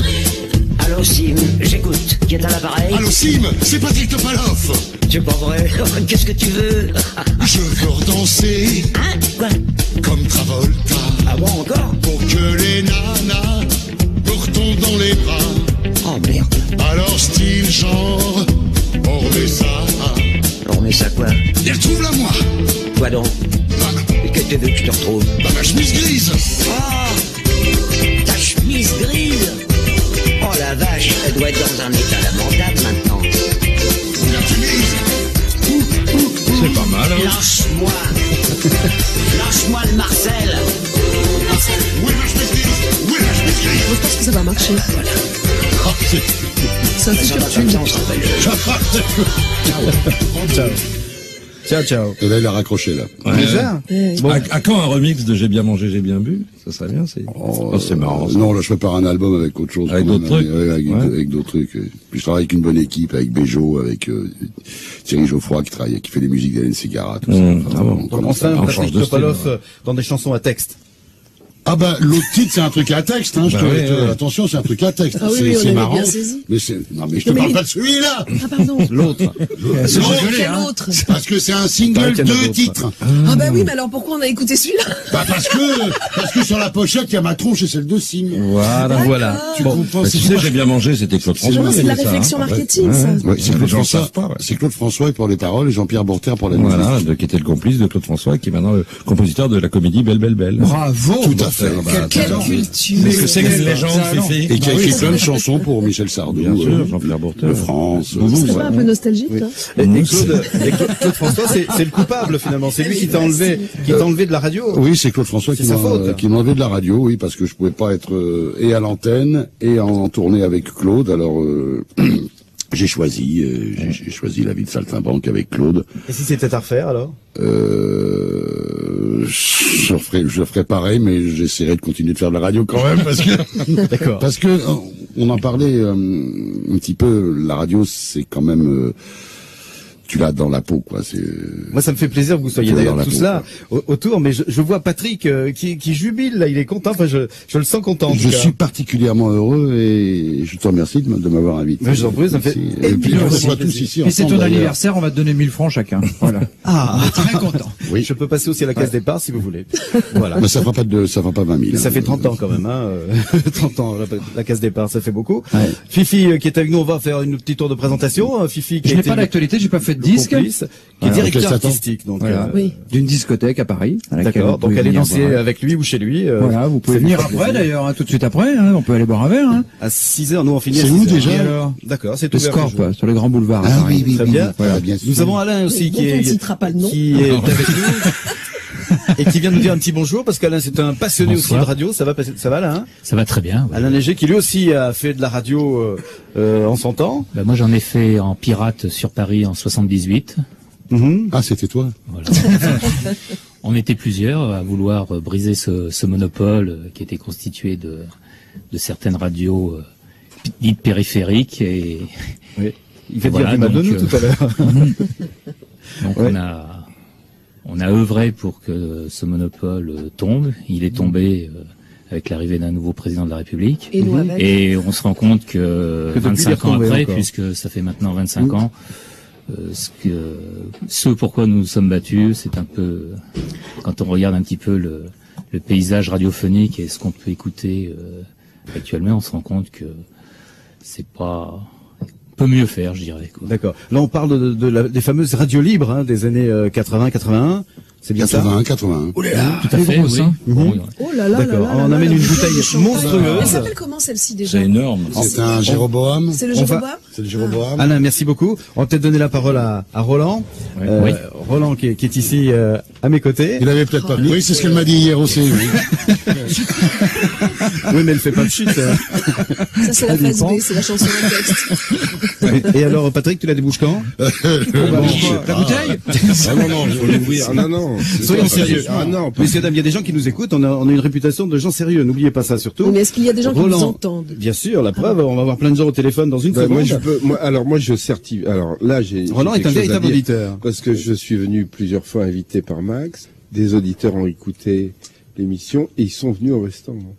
Allô Sim, j'écoute. Qui est à l'appareil? Allô Sim, c'est Patrick Topalov. C'est pas vrai. Qu'est-ce que tu veux? Je veux redanser. Hein? Quoi? Comme Travolta. Ah bon, encore? Pour que les nanas me retombent dans les bras. Oh merde. Alors style genre, on remet ça. On remet ça quoi? Et retrouve-la moi. Quoi donc? Qu'est-ce que tu veux que je te retrouve? Bah ma chemise grise. Oh, ta chemise grise. Oh la vache, elle doit être dans un état lamentable maintenant. La chemise. C'est pas mal, hein. Lâche-moi. Lâche-moi le Marcel. Où est ma chemise grise? Où est ma chemise grise? Je pense que ça va marcher. C'est un t-shirt tube. Ciao. Et là, il a raccroché, là. Ouais. Déjà? Bon. À quand un remix de J'ai bien mangé, j'ai bien bu? Ça serait bien, c'est marrant. Ça. Non, là, je prépare un album avec autre chose. Avec d'autres trucs? Avec d'autres trucs. Puis je travaille avec une bonne équipe, avec Béjo, avec Thierry Geoffroy, qui fait les musiques d'Hélène Ségara, tout ça. Enfin, Patrick Topalov dans des chansons à texte. Ah bah l'autre titre c'est un truc à texte, hein. Attention, c'est un truc à texte. Ah oui, c'est marrant. Mais je te parle pas de celui-là. Ah pardon. L'autre. L'autre. Parce que c'est un single de titre. Ah bah oui, mais alors pourquoi on a écouté celui-là? Bah parce que sur la pochette il y a ma tronche et celle de Sim. Voilà. Tu comprends? Tu sais, j'ai bien mangé, c'était Claude François. C'est de la réflexion marketing, ça. Oui, c'est Claude François. C'est Claude François pour les paroles et Jean-Pierre Bourter pour la musique. Voilà, qui était le complice de Claude François, qui est maintenant le compositeur de la comédie Belle Belle Belle. Bravo. Tout à fait. Quelle culture. Mais que c'est une légende, Fifi. Et qui a écrit plein de chansons pour Michel Sardou. Bien sûr, Jean-Pierre Bourter. De France. C'est pas un peu nostalgique, toi? Et Claude François, c'est le coupable, finalement. C'est lui qui t'a enlevé de la radio. Oui, c'est Claude François qui m'a enlevé de la radio, oui, parce que je pouvais pas être et à l'antenne et en tournée avec Claude. Alors, j'ai choisi la vie de saltimbanque avec Claude. Et si c'était à refaire, alors? Je ferais pareil, mais j'essaierai de continuer de faire de la radio quand même, parce que, d'accord. Parce que, on en parlait, un petit peu, la radio, c'est quand même, tu l'as dans la peau, quoi. Moi, ça me fait plaisir que vous soyez d'ailleurs tous là autour, mais je vois Patrick qui jubile là, il est content. Enfin, je le sens content. Je suis particulièrement heureux et je te remercie de m'avoir invité. Mais je vous en prie, ça me fait. Et puis on soit tous ici. Et c'est ton anniversaire, on va te donner 1000 francs chacun. Voilà. Ah, on est très content. Oui. Je peux passer aussi à la case départ si vous voulez. Voilà. Mais ça fera pas 20 000. Ça fait 30 ans quand même, hein. 30 ans la case départ, ça fait beaucoup. Ouais. Fifi qui est avec nous, on va faire une petite tour de présentation. Fifi qui je n'ai pas d'actualité, j'ai pas fait de disque. Qui est directeur artistique, donc voilà. D'une discothèque à Paris. D'accord. Donc allez danser avec lui ou chez lui. Voilà, vous pouvez venir après d'ailleurs, hein, tout de suite après. Hein, on peut aller boire un verre. Hein. À 6h, nous on finit. C'est où déjà? D'accord, c'est le Scorp sur le Grand Boulevard. Ah oui, très bien. Voilà, bien sûr. Nous avons Alain aussi qui est avec nous et qui vient nous dire un petit bonjour parce qu'Alain c'est un passionné aussi de radio. Ça va Alain, hein? Ça va très bien. Ouais. Alain Léger qui lui aussi a fait de la radio en son temps. Bah, moi j'en ai fait en pirate sur Paris en 78. Ah, c'était toi. Voilà. On était plusieurs à vouloir briser ce monopole qui était constitué de certaines radios dites périphériques et oui. Il va dire du mal de nous tout à l'heure. Donc ouais. On a œuvré pour que ce monopole tombe. Il est tombé avec l'arrivée d'un nouveau président de la République. Et on se rend compte que 25 ans après, puisque ça fait maintenant 25 ans, ce pourquoi nous nous sommes battus, c'est un peu, quand on regarde un petit peu le paysage radiophonique et ce qu'on peut écouter actuellement, on se rend compte que c'est pas... peut mieux faire, je dirais. D'accord. Là, on parle des fameuses radios libres hein, des années 80-81. C'est bien 81. Oh là là, tout à fait, oui. Oh là là. D'accord. On amène une bouteille monstrueuse. Elle s'appelle comment celle-ci déjà? C'est énorme. C'est un Jéroboam. C'est le Jéroboam. C'est le Jéroboam. Alain, merci beaucoup. On va peut-être donner la parole à Roland. Oui. Roland qui est ici à mes côtés. Il avait peut-être pas vu. Oui, c'est ce qu'elle m'a dit hier aussi. Oui. Oui, mais elle fait pas de chute. Ça c'est la phase B, c'est la chanson en texte. Et alors, Patrick, tu la débouches quand? La bouteille? Ah non, il faut l'ouvrir. Ah non. Soyons sérieux. Ah non, messieurs, dames, il y a des gens qui nous écoutent. On a une réputation de gens sérieux. N'oubliez pas ça surtout. Mais est-ce qu'il y a des gens qui nous entendent? Bien sûr, la preuve. On va avoir plein de gens au téléphone dans une seconde. Moi, je certifie. Alors là, j'ai. Roland est un véritable auditeur. Parce que je suis venu plusieurs fois invité par Max. Des auditeurs ont écouté l'émission et ils sont venus au restaurant.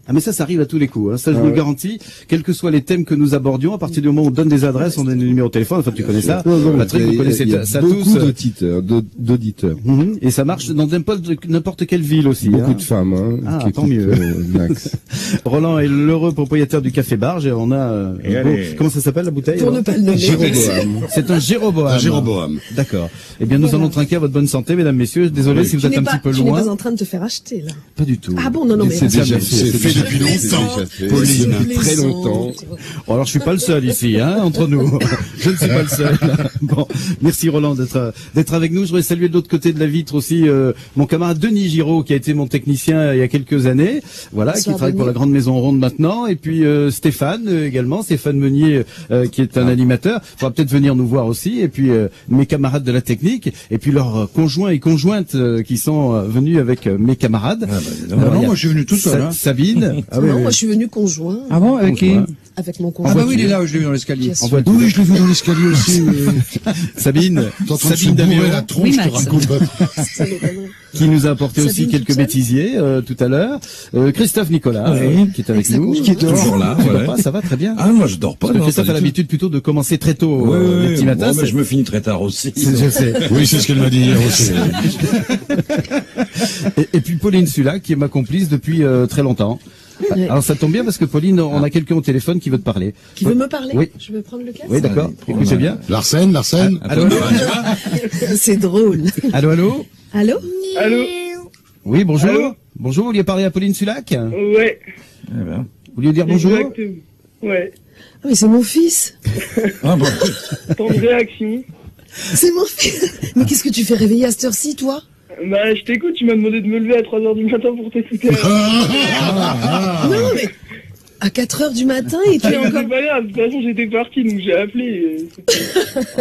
Ah mais ça arrive à tous les coups, hein. Ça je vous le garantis, quels que soient les thèmes que nous abordions, à partir du moment où on donne des adresses, on donne des numéros de téléphone, enfin tu connais ça, Patrick, vous connaissez ça tous. Beaucoup d'auditeurs. Et ça marche dans n'importe quelle ville aussi. Beaucoup de femmes, hein. Ah, tant mieux. Max. Roland est l'heureux propriétaire du Café Barge et on a, comment ça s'appelle la bouteille? Pour ne pas le nommer. C'est un Jéroboam. Un Jéroboam. D'accord. Eh bien, nous allons trinquer à votre bonne santé, mesdames, messieurs. Désolé si vous êtes un petit peu loin. Tu n'es pas en train de te faire acheter, là. Pas du tout. Ah bon, non, mais. C'est déjà fait depuis longtemps. Pauline, très longtemps. Bon, alors je suis pas le seul ici, hein, entre nous. Je ne suis pas le seul. Bon, merci Roland d'être avec nous. Je voudrais saluer de l'autre côté de la vitre aussi mon camarade Denis Giraud qui a été mon technicien il y a quelques années, voilà, qui travaille pour la Grande Maison Ronde maintenant, et puis Stéphane également, Stéphane Meunier qui est un animateur. Il faudra peut-être venir nous voir aussi, et puis mes camarades de la technique, et puis leurs conjoints et conjointes qui sont venus avec mes camarades. Non, moi je suis venu tout seul. Sabine. Non, moi je suis venu conjoint. Ah bon, avec qui? Avec mon conjoint. Ah bah oui, il est là, je l'ai vu dans l'escalier. Oui, je l'ai vu dans l'escalier aussi. Sabine Damien. La tronche, je te raconte. qui nous a apporté aussi quelques bêtisiers tout à l'heure. Christophe Nicolas, qui est avec nous, qui est toujours là. Ça va très bien. Ah, moi je dors pas. Christophe a l'habitude plutôt de commencer très tôt les petits matins. Mais je me finis très tard aussi. Je sais. Oui, c'est ce qu'elle m'a dit hier aussi. Et puis Pauline Sulac, qui est ma complice depuis très longtemps. Alors ça tombe bien parce que Pauline, on a quelqu'un au téléphone qui veut te parler. Qui veut me parler? Oui. Je veux prendre le casque? Oui, d'accord. Écoutez bien. Larsen. Allô. C'est drôle. Allô. Allô? Oui, bonjour. Allô. Bonjour, vous vouliez parler à Pauline Sulac? Ouais. Vous vouliez dire bonjour? Exactement. Ouais. Ah, mais c'est mon fils. Ton réaction? C'est mon fils. Mais qu'est-ce que tu fais réveiller à cette heure-ci, toi? Bah, je t'écoute, tu m'as demandé de me lever à 3h du matin pour t'écouter. Non, mais à 4h du matin et tu es encore... C'est pas grave, de toute façon j'étais parti donc j'ai appelé.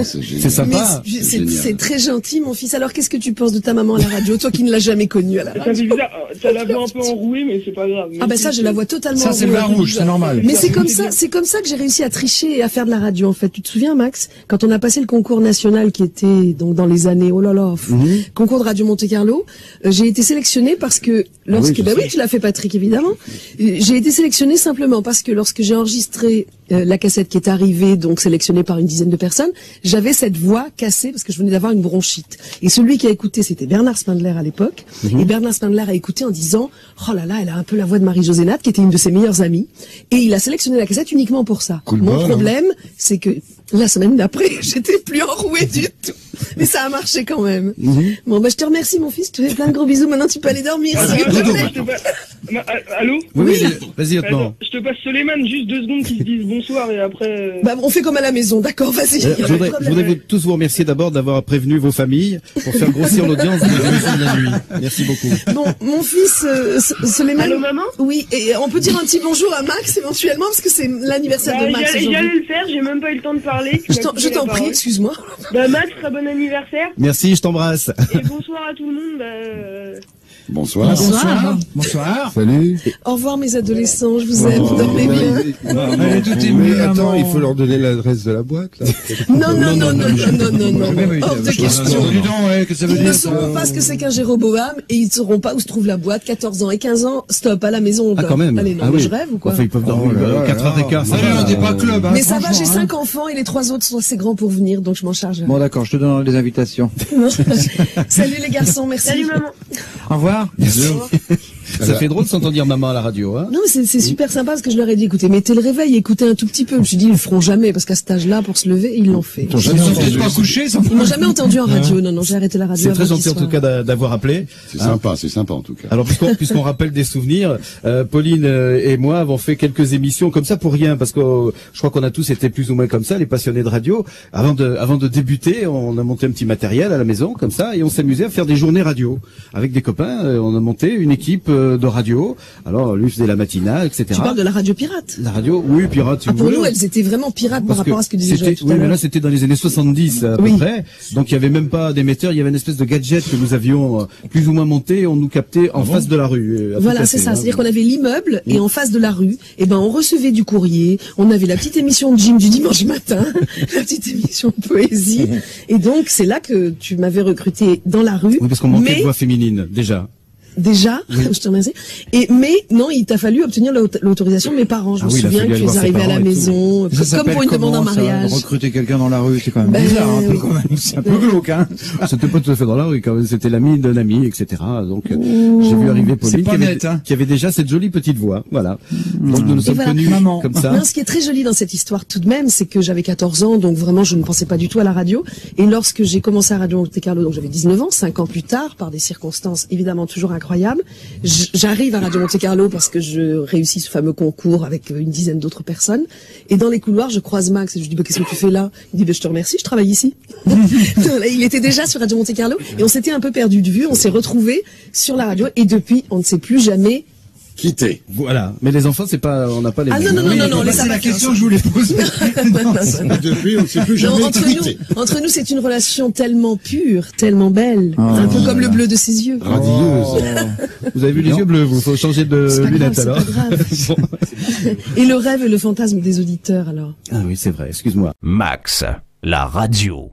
C'est sympa. C'est très gentil, mon fils. Alors qu'est-ce que tu penses de ta maman à la radio, toi qui ne l'as jamais connue à la radio? Ça fait bizarre, t'as la voix un peu enrouée mais c'est pas grave. Ah bah ça je la vois totalement enrouée. Ça c'est le vin rouge, c'est normal. Mais c'est comme ça que j'ai réussi à tricher et à faire de la radio en fait. Tu te souviens Max, quand on a passé le concours national qui était donc dans les années concours de Radio Monte-Carlo, j'ai été sélectionnée parce que lorsque oui tu l'as fait Patrick évidemment. J'ai été sélectionnée simplement parce que lorsque j'ai enregistré la cassette qui est arrivée, donc sélectionnée par une dizaine de personnes, j'avais cette voix cassée parce que je venais d'avoir une bronchite. Et celui qui a écouté, c'était Bernard Spindler à l'époque. Et Bernard Spindler a écouté en disant « Oh là là, elle a un peu la voix de Marie-Josée Natte, qui était une de ses meilleures amies. » Et il a sélectionné la cassette uniquement pour ça. Mon problème, c'est que la semaine d'après, j'étais plus enrouée du tout. Mais ça a marché quand même. Bon, bah je te remercie mon fils, je te fais plein de gros bisous. Maintenant tu peux aller dormir. Allô? Oui, vas-y, Otman. Je te passe Soleiman, juste 2 secondes qu'ils se disent bonsoir et après... Bah on fait comme à la maison, d'accord, vas-y. Je voudrais tous vous remercier d'abord d'avoir prévenu vos familles pour faire grossir l'audience de l'émission de la nuit. Merci beaucoup. Bon, mon fils Soleiman... Allô maman? Oui, et on peut dire un petit bonjour à Max éventuellement parce que c'est l'anniversaire de Max. J'allais le faire, j'ai même pas eu le temps de parler. Je t'en prie, excuse-moi. Bah Max, très bon anniversaire. Merci, je t'embrasse. Et bonsoir à tout le monde. Bonsoir. Bonsoir. Salut. Au revoir mes adolescents, je vous aime, vous dormez bien. Elle est toute émue, attends, il faut leur donner l'adresse de la boîte, là. Non. Hors de question. Dis donc, que ça veut Ils dire ne sauront pas ce que c'est qu'un Jéroboam et ils ne sauront pas où se trouve la boîte. 14 ans et 15 ans, stop, à la maison. Ah, quand même. Allez, non, mais je rêve ou quoi? Enfin, ils peuvent dormir 4h15. On n'est pas club, hein. Mais ça va, j'ai 5 enfants et les 3 autres sont assez grands pour venir, donc je m'en charge. Bon, d'accord, je te donne des invitations. Salut les garçons, merci. Salut maman. Au revoir. Ça fait drôle de s'entendre dire maman à la radio, hein. Non, c'est super sympa parce que je leur ai dit, écoutez, mettez le réveil, écoutez un tout petit peu. Je me suis dit, ils le feront jamais parce qu'à cet âge-là, pour se lever, ils l'ont fait. Ils sont peut-être pas couchés, ils m'ont jamais entendu en radio. Non, j'ai arrêté la radio. C'est très gentil en tout cas d'avoir appelé. C'est sympa en tout cas. Alors puisqu'on rappelle des souvenirs, Pauline et moi avons fait quelques émissions comme ça pour rien parce que je crois qu'on a tous été plus ou moins comme ça, les passionnés de radio. Avant de débuter, on a monté un petit matériel à la maison comme ça et on s'amusait à faire des journées radio avec des copains. On a monté une équipe de radio. Alors lui faisait la matinale, etc. Tu parles de la radio pirate? La radio, oui, pirate. Pour nous, elles étaient vraiment pirates par rapport à ce que disait Joël tout à l'heure. Oui, mais là c'était dans les années 70 à peu près. Donc il y avait même pas d'émetteur, il y avait une espèce de gadget que nous avions plus ou moins monté et on nous captait en face de la rue. Voilà, c'est ça. C'est-à-dire qu'on avait l'immeuble et en face de la rue, et ben on recevait du courrier. On avait la petite émission de Jim du dimanche matin, la petite émission de poésie. Et donc c'est là que tu m'avais recruté dans la rue. Oui, parce qu'on manquait de voix féminine déjà. Déjà, je te remercie. Mais non, il t'a fallu obtenir l'autorisation de mes parents. Je me souviens que tu es arrivé à la maison, comme pour une demande en mariage. Recruter quelqu'un dans la rue, c'est quand même bizarre, un peu quand même. C'est un peu glauque, hein. C'était pas tout à fait dans la rue, quand même. C'était l'ami d'un ami, etc. Donc, j'ai vu arriver Pauline, qui avait déjà cette jolie petite voix. Voilà. Donc, nous nous sommes connus comme ça. Non, ce qui est très joli dans cette histoire tout de même, c'est que j'avais 14 ans, donc vraiment, je ne pensais pas du tout à la radio. Et lorsque j'ai commencé à Radio Monte-Carlo, donc j'avais 19 ans, 5 ans plus tard, par des circonstances évidemment toujours incroyable. J'arrive à Radio Monte-Carlo parce que je réussis ce fameux concours avec une dizaine d'autres personnes. Et dans les couloirs, je croise Max et je lui dis, bah, qu'est-ce que tu fais là? Il dit, bah, je te remercie, je travaille ici. Il était déjà sur Radio Monte-Carlo et on s'était un peu perdu de vue. On s'est retrouvés sur la radio et depuis, on ne s'est plus jamais quitté. Voilà. Mais les enfants, c'est pas, on n'a pas les mêmes. Non, c'est la question que je voulais poser. Depuis, on ne s'est plus jamais quitté. Entre nous, c'est une relation tellement pure, tellement belle. Un peu comme le bleu de ses yeux. Radieuse. Vous avez vu les yeux bleus, vous. Faut changer de lunettes, alors. C'est pas grave. Et le rêve et le fantasme des auditeurs, alors. Ah oui, c'est vrai. Excuse-moi. Max, la radio.